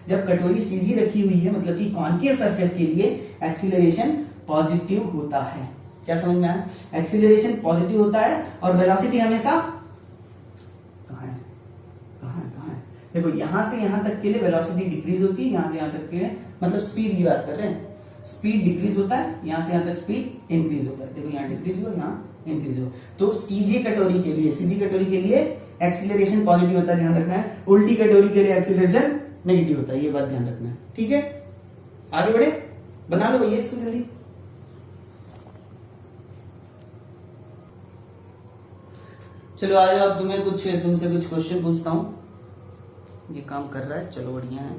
जब कटोरी सीधी रखी हुई है मतलब कि कॉन्केव सरफेस के लिए एक्सीलरेशन पॉजिटिव होता है। क्या समझ में आया, एक्सीलरेशन पॉजिटिव होता है और वेलोसिटी हमेशा कहाँ है, देखो यहां से यहां तक के लिए वेलोसिटी डिक्रीज होती है, यहां से यहां तक के लिए, मतलब स्पीड की बात कर रहे हैं, स्पीड डिक्रीज होता है, यहां से यहां तक स्पीड इंक्रीज होता है। देखो यहाँ डिक्रीज हो, यहाँ इंक्रीज हो। तो सीधी कटोरी के लिए एक्सीलरेशन पॉजिटिव होता है, ध्यान रखना है। उल्टी कटोरी के लिए एक्सीलरेशन नेगेटिव होता है, ये बात ध्यान रखना है, ठीक है। आगे बढ़े, बना लो भैया इसको जल्दी। चलो आ जाओ, तुमसे कुछ क्वेश्चन पूछता हूँ। ये काम कर रहा है, चलो बढ़िया है।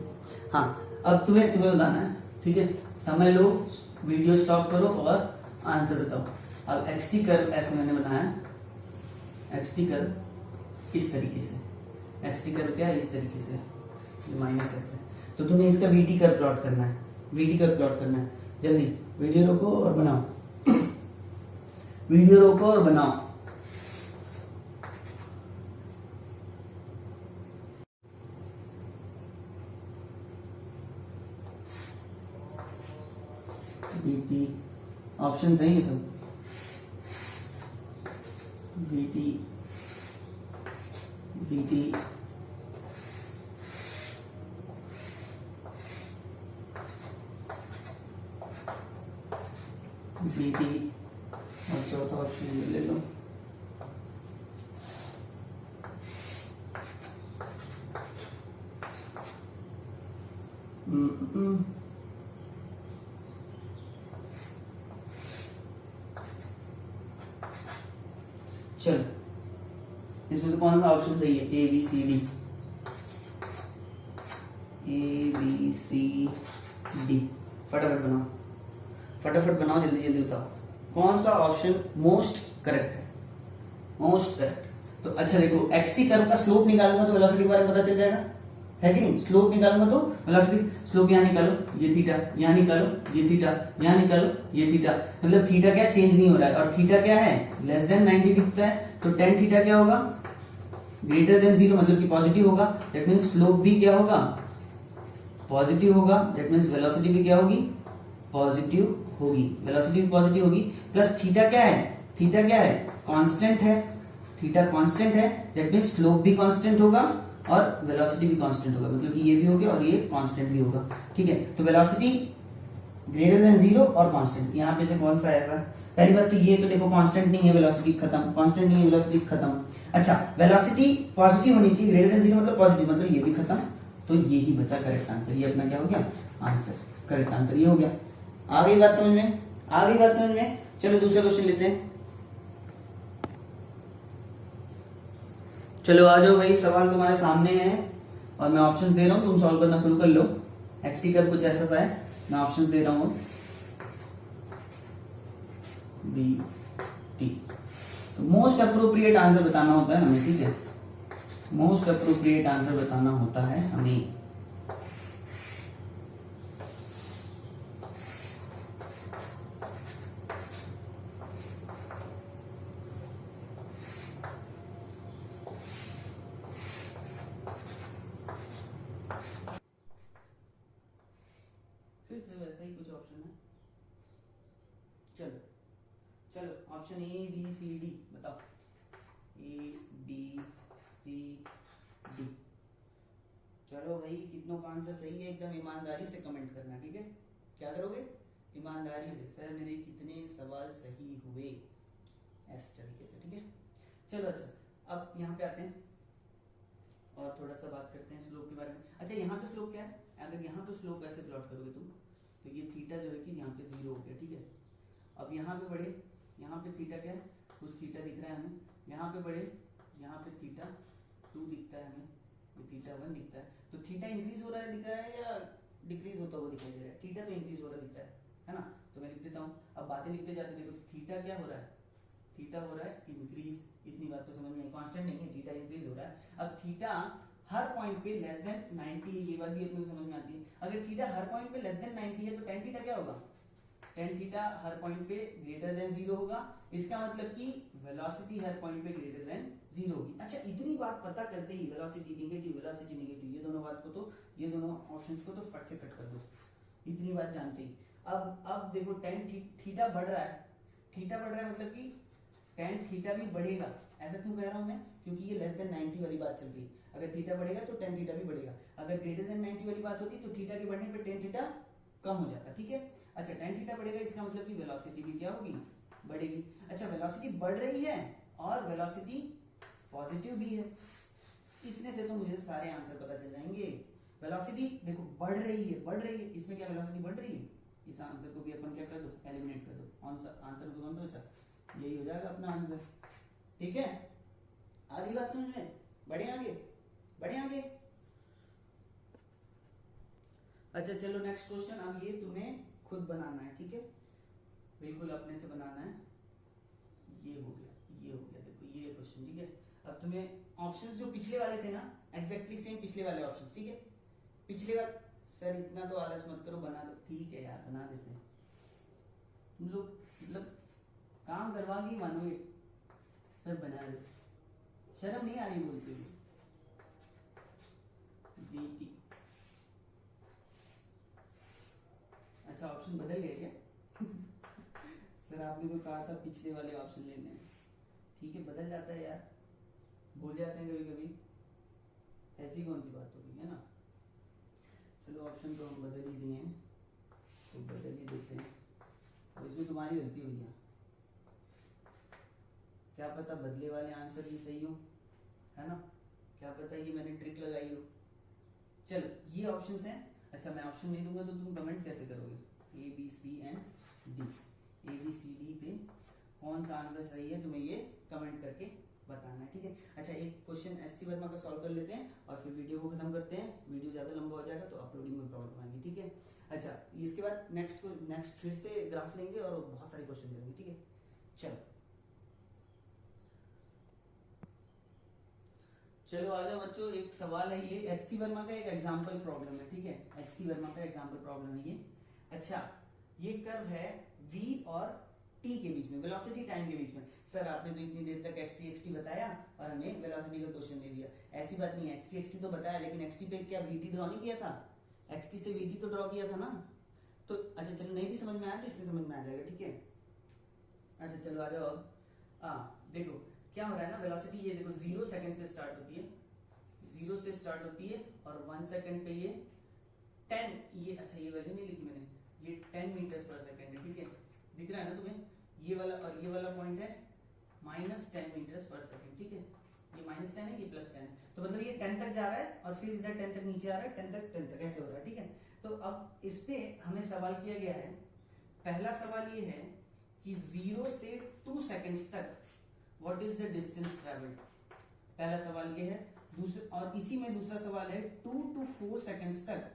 हाँ अब तुम्हें बताना है, ठीक है। समय लो, वीडियो स्टॉप करो और आंसर बताओ। अब एक्सटी कर्व ऐसे मैंने बनाया, एक्सटी कर्व इस तरीके से, एक्सटी कर्व क्या है, इस तरीके से माइनस एक्स है, तो तुम्हें इसका वीटी कर्व प्लॉट करना है, वीटी कर्व प्लॉट करना है। जल्दी वीडियो रोको और बनाओ, वीडियो रोको और बनाओ। वीटी ऑप्शन सही है सब, वीटी वीटी वीटी और चौथा ऑप्शन ले लो। चलो इसमें से कौन सा ऑप्शन सही है, A B C D, A B C D, फटाफट बनाओ जल्दी जल्दी बताओ कौन सा ऑप्शन मोस्ट करेक्ट है, मोस्ट करेक्ट। तो अच्छा देखो एक्सटी कर्व का स्लोप निकालूंगा तो वेलोसिटी के बारे में पता चल जाएगा, है कि नहीं। स्लोप निकालूंगा तो वेलोसिटी, स्लोप यहाँ निकालो, ये थीटा, यहाँ निकालो ये थीटा, यहाँ निकालो ये थीटा, मतलब थीटा क्या चेंज नहीं हो रहा है, और थीटा क्या है लेस देन 90 दिखता है, तो tan थीटा क्या होगा, ग्रेटर देन 0 मतलब कि पॉजिटिव होगा। दैट मींस स्लोप भी क्या होगा, पॉजिटिव होगा। दैट मींस वेलोसिटी भी क्या होगी, पॉजिटिव होगी, वेलोसिटी भी पॉजिटिव होगी। प्लस थीटा क्या है, कांस्टेंट है, थीटा कांस्टेंट है, दैट मींस स्लोप भी कांस्टेंट होगा और वेलोसिटी भी कांस्टेंट होगा, मतलब कि ये भी हो गया और ये कांस्टेंट भी होगा, ठीक है। तो वेलोसिटी ग्रेटर देन 0 और कांस्टेंट, यहाँ पे से कौन सा ऐसा, पहली बात तो ये तो देखो कांस्टेंट नहीं है, वेलोसिटी खत्म, कांस्टेंट नहीं है, वेलोसिटी खत्म। अच्छा वेलोसिटी पॉजिटिव होनी चाहिए, ग्रेटर देन 0 मतलब पॉजिटिव, मतलब ये भी खत्म, तो ये ही बचा करेक्ट आंसर, ये अपना क्या हो गया आंसर, करेक्ट आंसर ये हो गया। आ गई बात समझ में, चलो दूसरा क्वेश्चन लेते हैं। चलो आ जाओ भाई, सवाल तुम्हारे सामने है और मैं ऑप्शंस दे रहा हूं, तुम सॉल्व करना शुरू कर लो। एक्सटी कर कुछ ऐसा सा है, मैं ऑप्शंस दे रहा हूं। बी टी, तो मोस्ट अप्रोप्रिएट आंसर बताना होता है हमें, ठीक है, मोस्ट अप्रोप्रिएट आंसर बताना होता है हमें। फिर से वैसा ही कुछ ऑप्शन है। चलो चलो option A B C D बताओ, ए बी सी डी। चलो भाई कितनों का आंसर सही है, एकदम ईमानदारी से कमेंट करना, ठीक है। क्या करोगे, ईमानदारी से, सर मेरे कितने सवाल सही हुए, इस तरीके से, ठीक है। चलो अच्छा, अब यहाँ पे आते हैं और थोड़ा सा बात करते हैं स्लोप के बारे में। अच्छा यहाँ पे स्लोप क्या है, अगर यहाँ पे स्लोप ऐसे प्लॉट करोगे तुम, तो ये थीटा जो है कि यहाँ पे 0 हो गया, ठीक है। अब यहाँ पे बढ़े, यहाँ पे थीटा क्या है, कुछ थीटा दिख रहा है हमें, यहाँ पे बढ़े, यहाँ पे थीटा 2 दिखता है हमें, ये थीटा 1 दिखता है। तो थीटा इंक्रीज हो रहा है दिख रहा है या डिक्रीज होता हुआ दिखाई दे रहा है, थीटा तो इंक्रीज हो रहा दिख रहा है ना। तो मैं लिख देता हूँ, अब बातें लिखते जाते, देखो थीटा क्या हो रहा है, थीटा हो रहा है इंक्रीज, इतनी बात तो समझ में, कांस्टेंट नहीं है, थीटा इंक्रीज हो रहा है। अब थीटा हर पॉइंट पे लेस देन 90 है, ये बात भी अपने को समझ में आती है। अगर थीटा हर पॉइंट पे लेस देन 90 है तो tan थीटा क्या होगा, tan थीटा हर पॉइंट पे ग्रेटर देन 0 होगा, इसका मतलब कि वेलोसिटी हर पॉइंट पे ग्रेटर देन 0 होगी। अच्छा इतनी बात पता करते ही वेलोसिटी नेगेटिव, ये दोनों बात को तो, ये दोनों ऑप्शंस को तो फट से कट कर दो, इतनी बात जानते ही। अब देखो tan थीटा बढ़ रहा है, थीटा बढ़ रहा है मतलब कि tan थीटा भी बढ़ेगा, ऐसा क्यों कह रहा हूं मैं, क्योंकि ये लेस देन 90 वाली बात चल रही है। अगर थीटा बढ़ेगा तो tan थीटा भी बढ़ेगा, अगर ग्रेटर देन 90 वाली बात होती तो थीटा के बढ़ने पे tan थीटा कम हो जाता, ठीक है। अच्छा tan थीटा बढ़ेगा, इसका मतलब कि वेलोसिटी भी क्या होगी, बढ़ेगी। अच्छा वेलोसिटी बढ़ रही है और वेलोसिटी पॉजिटिव भी है, इतने से तो मुझे सारे आंसर पता चल जाएंगे। वेलोसिटी देखो बढ़ रही है, इसमें क्या वेलोसिटी बढ़ रही है, इस आंसर को भी अपन क्या कर दो, एलिमिनेट कर दो। आंसर को कौन सा बचा, यही हो जाएगा अपना आंसर, ठीक है। आधी बात समझ में, बढ़े आगे, बढ़े आगे। अच्छा चलो नेक्स्ट क्वेश्चन, अब ये तुम्हें खुद बनाना है, ठीक है, बिल्कुल अपने से बनाना है। ये हो गया, ये हो गया, देखो ये क्वेश्चन, ठीक है। अब तुम्हें ऑप्शंस जो पिछले वाले थे ना, एग्जैक्टली सेम पिछले वाले ऑप्शंस, ठीक है। पिछले वाले, सर इतना तो आलस मत करो, बना दो, ठीक है यार बना देते हैं। तुम लोग मतलब काम करवा के मानोगे, सर बना दो, शर्म नहीं आ रही बोलते हुए। VT, अच्छा ऑप्शन बदल गया क्या सर आपने तो कहा था पिछले वाले ऑप्शन लेने, ठीक है बदल जाता है यार, भूल जाते हैं कभी कभी, ऐसी कौन सी बात होगी, है ना। चलो ऑप्शन तो हम बदल ही दिए हैं, तो बदल ही देते हैं, और इसमें तुम्हारी गलती हुई है, क्या पता बदले वाले आंसर ही सही हो, है ना, क्या पता ये मैंने ट्रिक लगाई हो। चलो ये ऑप्शंस हैं। अच्छा मैं ऑप्शन नहीं दूंगा तो तुम कमेंट कैसे करोगे, A B C and D, A B C D पे कौन सा आंसर सही है तुम्हें ये कमेंट करके बताना है, ठीक है। अच्छा एक क्वेश्चन एससी वर्मा का सॉल्व कर लेते हैं और फिर वीडियो को खत्म करते हैं, वीडियो ज्यादा लंबा हो जाएगा तो अपलोडिंग में प्रॉब्लम आएगी, ठीक है। अच्छा इसके बाद नेक्स्ट फिर से ग्राफ लेंगे और बहुत सारे क्वेश्चन लेंगे, ठीक है। चलो आ जाओ बच्चों, एक सवाल है ये, एचसी वर्मा का एक एग्जांपल प्रॉब्लम है, ठीक है, एचसी वर्मा का एग्जांपल प्रॉब्लम है ये। अच्छा ये कर्व है v और t के बीच में, वेलोसिटी टाइम के बीच में। सर आपने तो इतनी देर तक xt बताया और हमें वेलोसिटी का क्वेश्चन दे दिया, ऐसी बात नहीं है, xt तो बताया लेकिन xt पे क्या vt ड्रॉ नहीं किया था, xt से vt तो ड्रॉ किया था ना। तो अच्छा चलो नहीं भी समझ में आया तो इसमें समझ में आ जाएगा, ठीक है। अच्छा चलो आ जाओ अब, देखो क्या हो रहा है ना, वेलोसिटी ये देखो 0 सेकंड से स्टार्ट होती है, 0 से स्टार्ट होती है और 1 सेकंड पे ये 10, ये अच्छा ये वैल्यू नहीं लिखी मैंने, ये 10 मीटर्स पर सेकंड है, ठीक है, दिख रहा है ना तुम्हें, ये वाला और ये वाला पॉइंट है -10 मीटर्स पर सेकंड, ठीक है, ये -10 है ये +10 है, तो मतलब ये 10 तक जा रहा है और फिर इधर 10 तक नीचे आ रहा है, 10 तक ऐसे हो रहा है, ठीक है। तो अब इस पे हमें सवाल किया गया है, पहला सवाल ये है कि 0 से 2 सेकेंड्स तक what is the distance travelled. पहला सवाल ये है। दूसरा, और इसी में दूसरा सवाल है 2 to 4 सेकेंड्स तक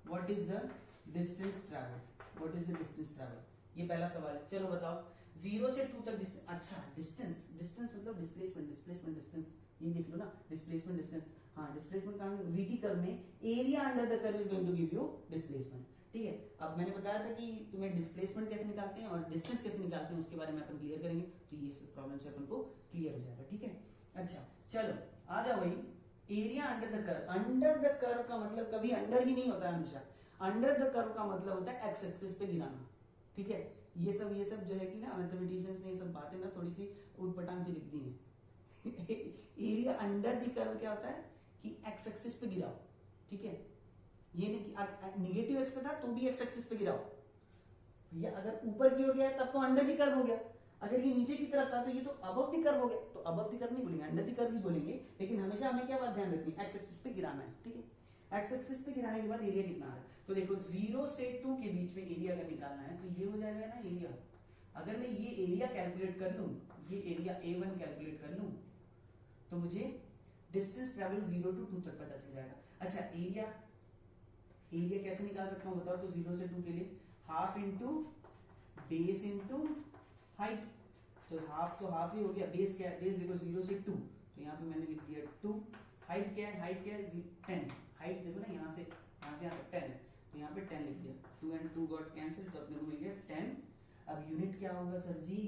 what is the distance travelled, what is the distance travelled. ये पहला सवाल है। चलो बताओ 0 से 2 तक अच्छा डिस्टेंस, डिस्टेंस मतलब डिस्प्लेसमेंट, डिस्प्लेसमेंट डिस्टेंस, ये देख लो ना, डिस्प्लेसमेंट डिस्टेंस। हाँ, डिस्प्लेसमेंट कहां, वीटी कर्व में area under the curve is going to give you displacement. ठीक है, अब मैंने बताया था कि तुम्हें डिस्प्लेसमेंट कैसे निकालते हैं और डिस्टेंस कैसे निकालते हैं उसके बारे में अपन क्लियर करेंगे, तो ये प्रॉब्लम से अपन को क्लियर हो जाएगा। ठीक है, अच्छा चलो आ जाओ भाई, area under the curve. Under the curve का मतलब कभी अंडर ही नहीं होता है, हमेशा अंडर द कर्व का मतलब होता है एक्स एक्सिस पे गिराना। ठीक है, ये सब जो है कि ना मैथमेटिशियंस ने ये सब बातें ना थोड़ी सी उटपटांग से लिख दी हैं। एरिया अंडर द कर्व क्या होता है कि एक्स एक्सिस पे गिराओ। ठीक है, ये नहीं कि निगेटिव एक्स पे था तो भी एक्स एक्सिस पे गिराओ भैया, अगर ऊपर की ओर गया तब तो अंडर द कर्व हो गया, अगर ये नीचे की तरफ था तो ये तो अबव द कर्व हो गया, तो अबव द कर्व नहीं बोलेंगे, अंडर द कर्व ही बोलेंगे, लेकिन हमेशा हमें क्या बात ध्यान रखनी है, एक्स एक्सिस पे गिराना है। ठीक है, एक्स एक्सिस पे गिराने के बाद एरिया कितना आ रहा है, तो देखो 0 से 2 के बीच में एरिया का निकालना है, तो ये हो जाएगा ना एरिया। अगर मैं ये एरिया कैलकुलेट कर लूं, ये एरिया A1 कैलकुलेट कर लूं, तो मुझे डिस्टेंस ट्रेवल 0 to 2 तक पता चल जाएगा। अच्छा एरिया कैसे निकाल सकता हूं बताओ, तो 0 से 2 के लिए half into base into height, तो हाफ ही हो गया, बेस क्या है, बेस देखो 0 से 2, तो यहाँ पे मैंने लिख दिया 2, हाइट क्या है, 10, हाइट देखो ना यहाँ से यहाँ तक 10 है, तो यहाँ पे 10 लिख दिया, 2 and 2 गॉट कैंसिल, तो अपने को मिल गया 10। अब यूनिट क्या होगा सर जी,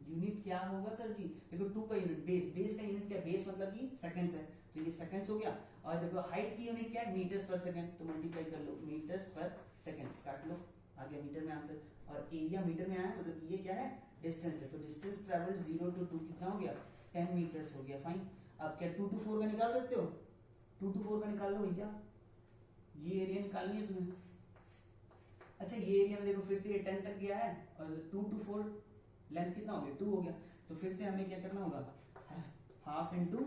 यूनिट क्या होगा सर जी, देखो 2 का यूनिट बेस का यूनिट क्या, बेस मतलब कि सेकंड्स है, तो ये सेकंड्स हो गया, और देखो हाइट की यूनिट क्या है, मीटर्स पर सेकंड, तो मल्टीप्लाई कर लो, मीटर्स पर सेकंड, काट लो, आ गया मीटर में आंसर, और एरिया मीटर में आया, मतलब ये क्या है, डिस्टेंस है, तो डिस्टेंस ट्रेवल्ड 0 to 2 कितना हो गया, 10 मीटर्स हो गया। फाइन, अब क्या 2 to 4 का निकाल सकते हो, 2 to 4 का निकाल लो भैया, ये एरिया निकालनी है तुम्हें। अच्छा ये एरिया में देखो फिर से ये 10 तक गया है, और 2 to 4 लेंथ कितना हो गया, 2 हो गया, तो फिर से हमें क्या करना होगा, half into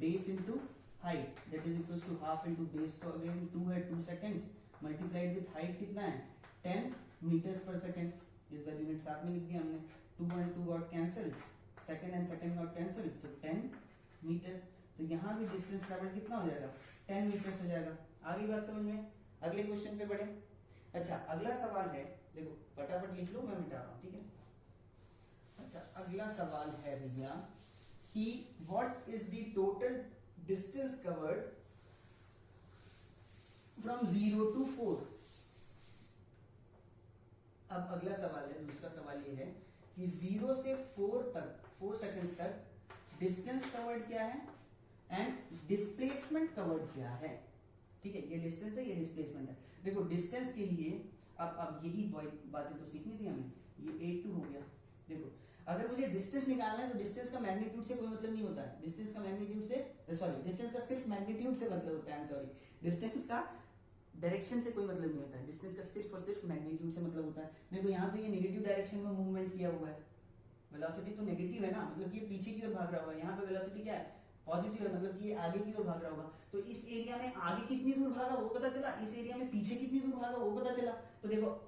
base into height, that is equals to half into base, तो अगेन 2 है, 2 सेकेंड्स मल्टीप्लाइड विथ हाइट कितना है, 10 मीटर्स पर सेकेंड, इस बार यूनिट साथ में लिख दिया हमने, 2 and 2 got cancel, second and second got cancel, so 10 meters, तो यहाँ भी डिस्टेंस ट्रैवल कितना हो जाएगा, 10 मीटर्स हो जाएगा। आगे बात समझ में, अगले क्वेश्चन पे बढ़े। अच्छा अगला सवाल है, देखो फटाफट लिख लो, मैं मिटा रहा हूं, ठीक है। अच्छा अगला सवाल है भैया कि what is the total distance covered from 0 to 4। अब अगला सवाल है, दूसरा सवाल ये है कि 0 से 4 तक, 4 सेकेंड्स तक डिस्टेंस कवर्ड क्या है एंड डिस्प्लेसमेंट कवर्ड क्या है। ठीक है, ये डिस्टेंस है, ये डिस्प्लेसमेंट है। देखो डिस्टेंस के लिए अब यही बातें तो सीखनी थी हमें, ये 8 हो गया। देखो अगर मुझे डिस्टेंस निकालना है तो डिस्टेंस का मैग्नीट्यूड से कोई मतलब नहीं होता है, डिस्टेंस का मैग्नीट्यूड से सॉरी डिस्टेंस का सिर्फ मैग्नीट्यूड से मतलब होता है, सॉरी डिस्टेंस का डायरेक्शन से कोई मतलब नहीं होता है, डिस्टेंस का सिर्फ और सिर्फ मैग्नीट्यूड से मतलब होता है। देखो यहाँ तो ये नेगेटिव डायरेक्शन में मूवमेंट किया हुआ है, वेलोसिटी तो नेगेटिव है ना, मतलब ये पीछे की ओर भाग रहा हुआ है, यहाँ पे वेलोसिटी क्या है, पॉजिटिव है, मतलब कि ये आगे की ओर भाग रहा होगा। तो इस एरिया में आगे कितनी दूर भागा वो पता चला, इस एरिया में पीछे कितनी दूर भागा वो पता चला। तो देखो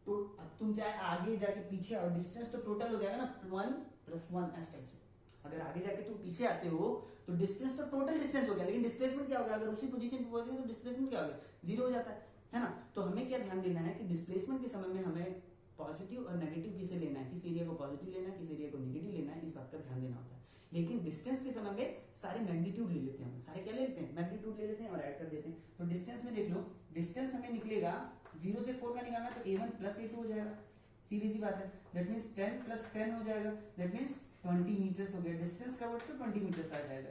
तो अब तुम चाहे आगे जाके पीछे और डिस्टेंस तो टोटल हो जाएगा ना, 1 + 1 ऐसे टाइप से। अगर आगे जाके तुम पीछे आते हो तो डिस्टेंस तो टोटल डिस्टेंस हो गया, लेकिन डिस्प्लेसमेंट क्या होगा, अगर उसी पोजीशन पे पहुंच गए तो डिस्प्लेसमेंट क्या हो गया, 0 हो जाता है ना। तो हमें क्या ध्यान देना है कि डिस्प्लेसमेंट के समय में हमें पॉजिटिव और नेगेटिव किसे लेना है, किस एरिया को पॉजिटिव लेना है, किस एरिया को नेगेटिव लेना है, इस बात का ध्यान देना होता है। लेकिन डिस्टेंस के समय में सारे मैग्नीट्यूड ले लेते हैं, सारे क्या ले लेते हैं, मैग्नीट्यूड ले लेते हैं और ऐड कर देते हैं। तो डिस्टेंस में देख लो, डिस्टेंस हमें निकलेगा 0 से 4 का निकालना है तो A1 + A2 हो जाएगा, सीधी सी बात है। दैट मींस 10 + 10 हो जाएगा, दैट मींस 20 मीटर्स हो गया। डिस्टेंस कवर्ड तो 20 मीटर्स आ जाएगा,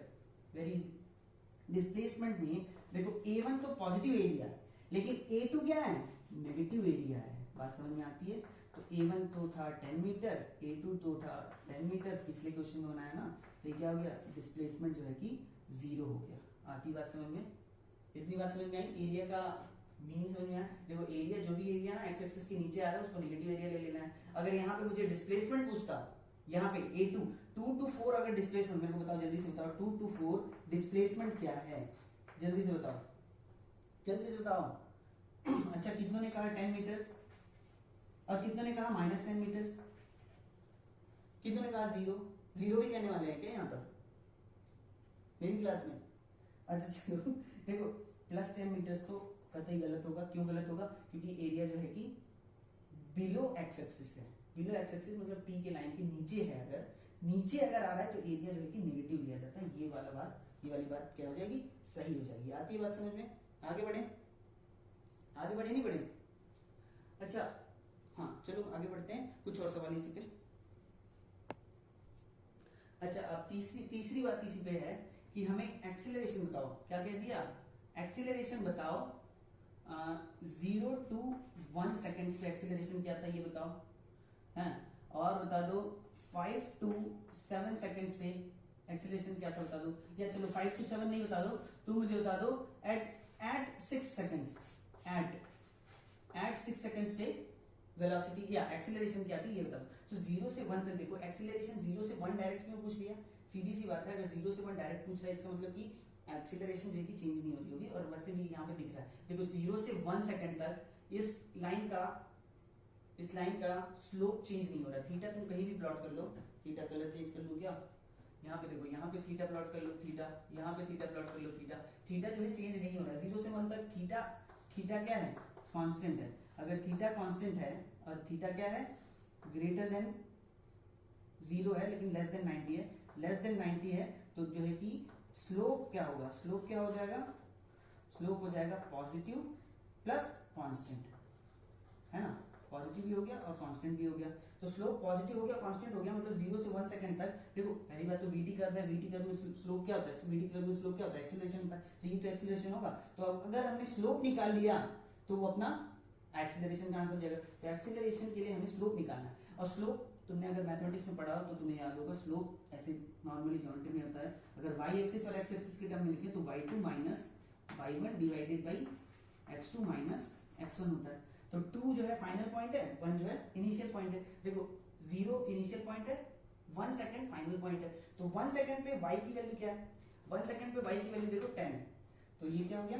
वेरी इजी। डिस्प्लेसमेंट में देखो A1 तो पॉजिटिव एरिया है, लेकिन A2 क्या है, नेगेटिव एरिया है। बात समझ में आती है। तो A1 तो था 10 मीटर, A2 तो था 10 मीटर, पिछले क्वेश्चन में बनाया ना, तो ये क्या हो गया, डिस्प्लेसमेंट जो है कि 0 हो गया। आती बात समझ में, इतनी बात समझ में आई। एरिया का मीन समझ में आया। देखो एरिया, जो भी एरिया ना एक्स एक्सिस के नीचे आ रहा है उसको नेगेटिव एरिया ले लेना है। अगर यहाँ पे मुझे डिस्प्लेसमेंट पूछता, यहाँ पे A2 2 to 4 अगर डिस्प्लेसमेंट, मेरे को बताओ जल्दी से बताओ, 2 to 4 डिस्प्लेसमेंट क्या है, जल्दी से बताओ, जल्दी से बताओ। अच्छा कितनों ने कहा 10 मीटर्स और कितनों ने कहा -10 मीटर्स, कितने ने कहा 0? 0 भी कहने वाले हैं क्या यहाँ पर मेरी क्लास में? अच्छा चलो देखो, प्लस 10 मीटर्स तो कतई गलत होगा। क्यों गलत होगा? क्योंकि एरिया जो है कि बिलो एक्स एक्सिस है। बिलो एक्स एक्सिस मतलब टी के लाइन के नीचे है। अगर नीचे अगर आ रहा है तो एरिया जो है कि नेगेटिव लिया जाता है। ये वाली बात क्या हो जाएगी? सही हो जाएगी। आती है बात समझ में? आगे बढ़े नहीं बढ़े? अच्छा हाँ चलो आगे बढ़ते हैं, कुछ और सवाल इसी पे। अच्छा अब तीसरी बात इसी पे है कि हमें एक्सीलरेशन बताओ। क्या कह दिया? एक्सीलरेशन बताओ। 0 to 1 सेकेंड्स पे एक्सीलरेशन क्या था ये बताओ है। और बता दो 5 to 7 सेकेंड्स पे एक्सीलरेशन क्या था बता दो। या चलो 5 to 7 नहीं बता दो, तो मुझे बता दो एट 6 सेकेंड्स, एट 6 सेकेंड्स पे वेलोसिटी या एक्सीलरेशन क्या थी ये बता दो। तो 0 से 1 तक देखो, एक्सीलरेशन 0 से 1 डायरेक्ट क्यों पूछ लिया? सीधी सी बात है, अगर 0 से 1 डायरेक्ट पूछ रहा है इसका मतलब कि एक्सीलरेशन जो है कि चेंज नहीं होती होगी। और वैसे भी यहाँ पे दिख रहा है देखो 0 से 1 सेकेंड तक इस लाइन का स्लोप चेंज नहीं हो रहा। थीटा तुम कहीं भी प्लॉट कर लो, थीटा कलर चेंज कर लो क्या? यहाँ पे देखो, यहाँ पे थीटा प्लॉट कर लो, थीटा यहाँ पे थीटा प्लॉट कर लो, थीटा जो है चेंज नहीं हो रहा है। 0 से 1 तक थीटा क्या है? कांस्टेंट है। अगर थीटा कांस्टेंट है और थीटा क्या है? ग्रेटर देन 0 है लेकिन लेस देन 90 है, लेस देन 90 है तो जो है कि स्लोप क्या होगा? स्लोप क्या हो जाएगा? स्लोप हो जाएगा पॉजिटिव प्लस कांस्टेंट, है ना? पॉजिटिव भी हो गया और कांस्टेंट भी हो गया। तो स्लोप पॉजिटिव हो गया, कांस्टेंट हो गया, मतलब 0 से 1 सेकंड तक। देखो पहली बात तो वीटी कर्व है, वीटी कर्व में स्लोप क्या होता है? वीटी कर्व में स्लोप क्या होता है? एक्सीलरेशन होता है। तो ये तो एक्सीलरेशन होगा। तो अब अगर हमने स्लोप निकाल लिया तो वो अपना एक्सीलरेशन का आंसर जाएगा। तो एक्सीलरेशन के लिए हमें स्लोप निकालना है। और स्लोप तुमने अगर मैथमेटिक्स में पढ़ा हो तो तुम्हें याद होगा, स्लोप ऐसे नॉर्मली ज्योमेट्री में होता है। अगर y एक्सिस और x एक्सिस के टर्म में लिखे तो y2 minus y1 divided by x2 minus x1 होता है। तो 2 जो है फाइनल पॉइंट है, 1 जो है इनिशियल पॉइंट है। देखो 0 इनिशियल पॉइंट है, 1 सेकंड फाइनल पॉइंट है। तो 1 सेकंड पे y की वैल्यू क्या है? 1 सेकंड पे y की वैल्यू देखो 10 है। तो ये क्या हो गया?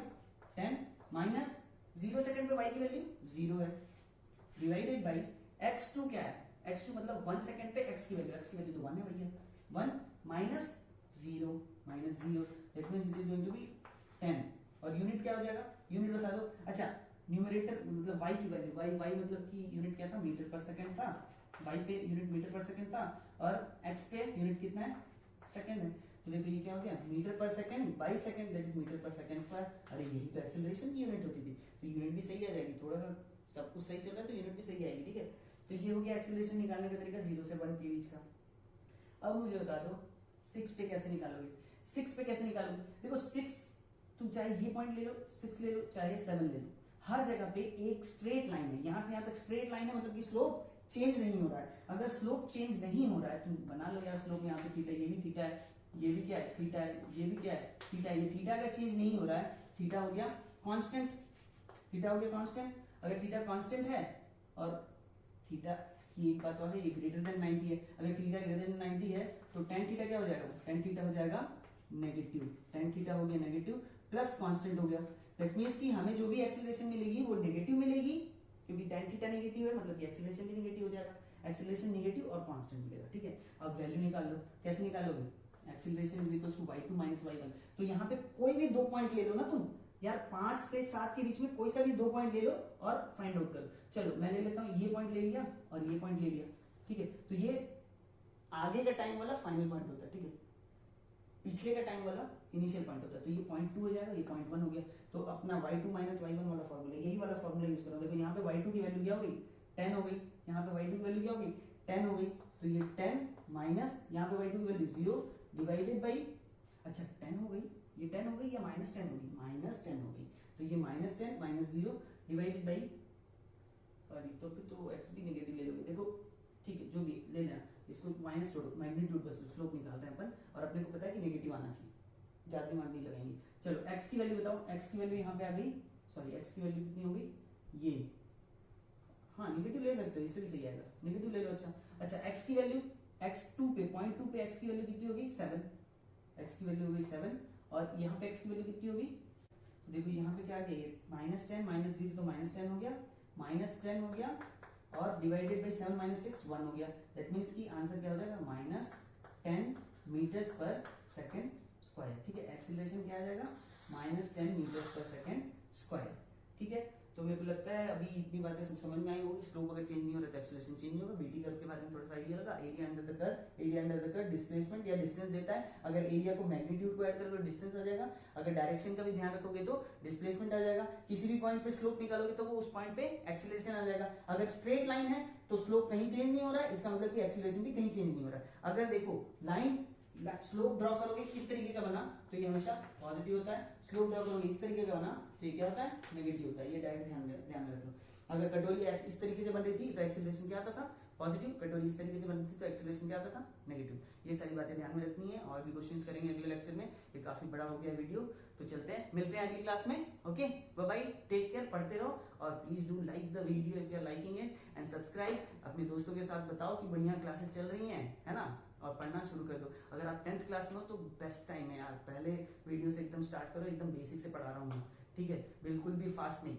10 माइनस 0 सेकंड पे y की वैल्यू 0 है, डिवाइडेड बाई x2 क्या है? x2 मतलब 1 सेकंड पे x की वैल्यू तो 1 है भैया। 1 minus 0 that means it is going to be 10। और यूनिट क्या हो जाएगा? यूनिट बता दो। अच्छा न्यूमरेटर मतलब y की वैल्यू, y मतलब की यूनिट क्या था? मीटर पर सेकंड था। y पे यूनिट मीटर पर सेकंड था और x पे यूनिट कितना है? सेकंड है। तो देखो ये क्या हो गया? Meter per second by second that is meter per second square. अरे यही तो एक्सीलरेशन की यूनिट होती थी। तो यूनिट भी सही आ जाएगी। थोड़ा सा सब कुछ सही चल रहा है तो यूनिट भी सही आएगी। ठीक है, तो ये हो गया एक्सीलरेशन निकालने का तरीका 0 से 1 के बीच का। अब मुझे बता दो 6 पे कैसे निकालोगे? 6 पे कैसे निकालोगे? देखो 6 तुम चाहे ये पॉइंट ले लो, 6 ले लो, चाहे 7 ले लो, हर जगह पे एक स्ट्रेट लाइन है। यहां से यहां तक स्ट्रेट लाइन है, मतलब कि स्लोप चेंज नहीं हो रहा है। अगर स्लोप चेंज नहीं हो रहा है तुम बना लो यार स्लोप। यहाँ पे थीटा, ये भी थीटा है, ये भी क्या है? थीटा है, ये भी क्या है? थीटा है। ये थीटा का चेंज नहीं हो रहा है, थीटा हो गया कांस्टेंट, थीटा हो गया कांस्टेंट। अगर थीटा कांस्टेंट है और थीटा की एक बात और है, ये ग्रेटर देन 90 है। अगर थीटा ग्रेटर देन 90 है तो tan थीटा क्या हो जाएगा? tan थीटा हो जाएगा नेगेटिव, tan थीटा हो गया नेगेटिव प्लस कांस्टेंट हो गया। दैट मींस कि हमें जो भी एक्सीलरेशन मिलेगी वो नेगेटिव मिलेगी, क्योंकि tan थीटा नेगेटिव है, मतलब कि एक्सीलरेशन भी नेगेटिव हो जाएगा। एक्सीलरेशन नेगेटिव और कांस्टेंट मिलेगा। ठीक है, अब वैल्यू निकाल लो। कैसे निकालोगे? Acceleration is equal to y2 minus y1। तो यहाँ पे कोई भी 2 पॉइंट ले लो ना तुम यार, 5 से 7 के बीच में कोई सा भी 2 पॉइंट ले लो और फाइंड आउट करो। चलो मैं ले लेता हूं, ये पॉइंट ले लिया और ये पॉइंट ले लिया। ठीक है, तो ये आगे का टाइम वाला फाइनल पॉइंट होता है। ठीक है, पिछले का टाइम वाला इनिशियल पॉइंट होता है। तो ये पॉइंट 2 हो जाएगा, ये पॉइंट 1 हो गया। तो अपना y2 माइनस y1 वाला फॉर्मूला, यही वाला फॉर्मूला यूज करो। देखो यहाँ पे y2 की वैल्यू क्या हो गई? 10 हो गई। यहाँ पे y2 की वैल्यू क्या हो गई? 10 हो गई। तो ये 10 माइनस यहाँ पे y2 की वैल्यू 0 डिवाइडेड बाई, अच्छा 10 हो गई, ये 10 हो गई या माइनस 10 हो गई? माइनस 10 हो गई। तो ये minus 10 minus 0 divided by, sorry तो फिर तो एक्स भी नेगेटिव ले लोगे। देखो ठीक है, जो भी ले लेना, इसको माइनस छोड़ो, मैग्नीट्यूड बस स्लोप निकाल रहे हैं अपन, और अपने को पता है कि नेगेटिव आना चाहिए, ज्यादा दिमाग नहीं लगाएंगे। चलो एक्स की वैल्यू बताओ। एक्स की वैल्यू यहाँ पे आ गई, सॉरी एक्स की वैल्यू कितनी हो गई? ये, हाँ नेगेटिव ले सकते हो, इससे भी सही आएगा, नेगेटिव ले लो। अच्छा एक्स की वैल्यू, x2 पे पॉइंट 2 पे एक्स की वैल्यू कितनी होगी? 7। एक्स की वैल्यू हो गई 7 और यहाँ पे एक्स की वैल्यू कितनी होगी? तो देखो यहाँ पे क्या आ गया? माइनस 10 माइनस 0 तो माइनस 10 हो गया, माइनस 10 हो गया और डिवाइडेड बाई 7 माइनस 6 1 हो गया। दैट मीन्स की आंसर क्या हो जाएगा माइनस 10 मीटर्स पर सेकेंड स्क्वायर। ठीक है, एक्सीलरेशन क्या आ जाएगा माइनस 10 मीटर्स पर सेकेंड स्क्वायर। ठीक है, तो मेरे को लगता है अभी इतनी बातें सब समझ में आई होगी। स्लोप अगर चेंज नहीं हो रहा तो एक्सीलरेशन चेंज नहीं होगा। बीटी कर्व के बारे में थोड़ा सा आइडिया लगा। Area under the curve, area under the curve displacement या डिस्टेंस देता है। अगर एरिया को मैग्नीट्यूड को ऐड करोगे डिस्टेंस आ जाएगा। अगर डायरेक्शन का भी ध्यान रखोगे तो डिस्प्लेसमेंट आ जाएगा। किसी भी पॉइंट पे स्लोप निकालोगे तो वो उस पॉइंट पे एक्सीलरेशन आ जाएगा। अगर स्ट्रेट लाइन है तो स्लोप कहीं चेंज नहीं हो रहा है, इसका मतलब कि एक्सीलरेशन भी कहीं चेंज नहीं हो रहा है। अगर देखो लाइन स्लोप ड्रॉ करोगे किस तरीके का बना तो ये हमेशा पॉजिटिव होता है। स्लोप ड्रॉ करोगे इस तरीके का बना तो ये क्या होता है नेगेटिव होता है। ये डायरेक्ट ध्यान में रख लो। अगर कटोरी इस तरीके से बन रही थी तो एक्सीलरेशन क्या आता था पॉजिटिव। कटोरी इस तरीके से बन रही थी तो एक्सीलरेशन क्या आता था नेगेटिव। ये सारी बातें ध्यान में रखनी है। और भी क्वेश्चंस करेंगे अगले लेक्चर में। ये काफी बड़ा हो गया वीडियो, तो चलते हैं, मिलते हैं अगली क्लास में। Okay bye bye, take care, पढ़ते रहो और please do like the video if you are liking it and subscribe. अपने दोस्तों के साथ बताओ कि बढ़िया क्लासेस चल रही है ना, और पढ़ना शुरू कर दो। अगर आप 10th क्लास में हो तो बेस्ट टाइम है यार, पहले वीडियो से एकदम स्टार्ट करो। एकदम बेसिक से पढ़ा रहा हूँ, ठीक है, बिल्कुल भी फास्ट नहीं।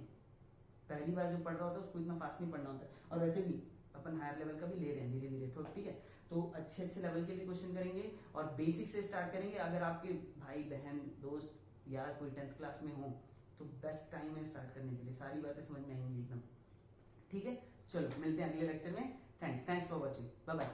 पहली बार जो पढ़ रहा होता है उसको इतना फास्ट नहीं पढ़ना होता है। और वैसे भी अपन हायर लेवल का भी ले रहे हैं धीरे धीरे थोड़ा, ठीक है। तो अच्छे अच्छे लेवल के भी क्वेश्चन करेंगे और बेसिक से स्टार्ट करेंगे। अगर आपके भाई बहन दोस्त यार कोई 10th क्लास में हो तो बेस्ट टाइम है स्टार्ट करने के लिए। सारी बातें समझ में आएंगी एकदम, ठीक है। चलो मिलते हैं अगले लेक्चर में। Thanks for watching, bye bye.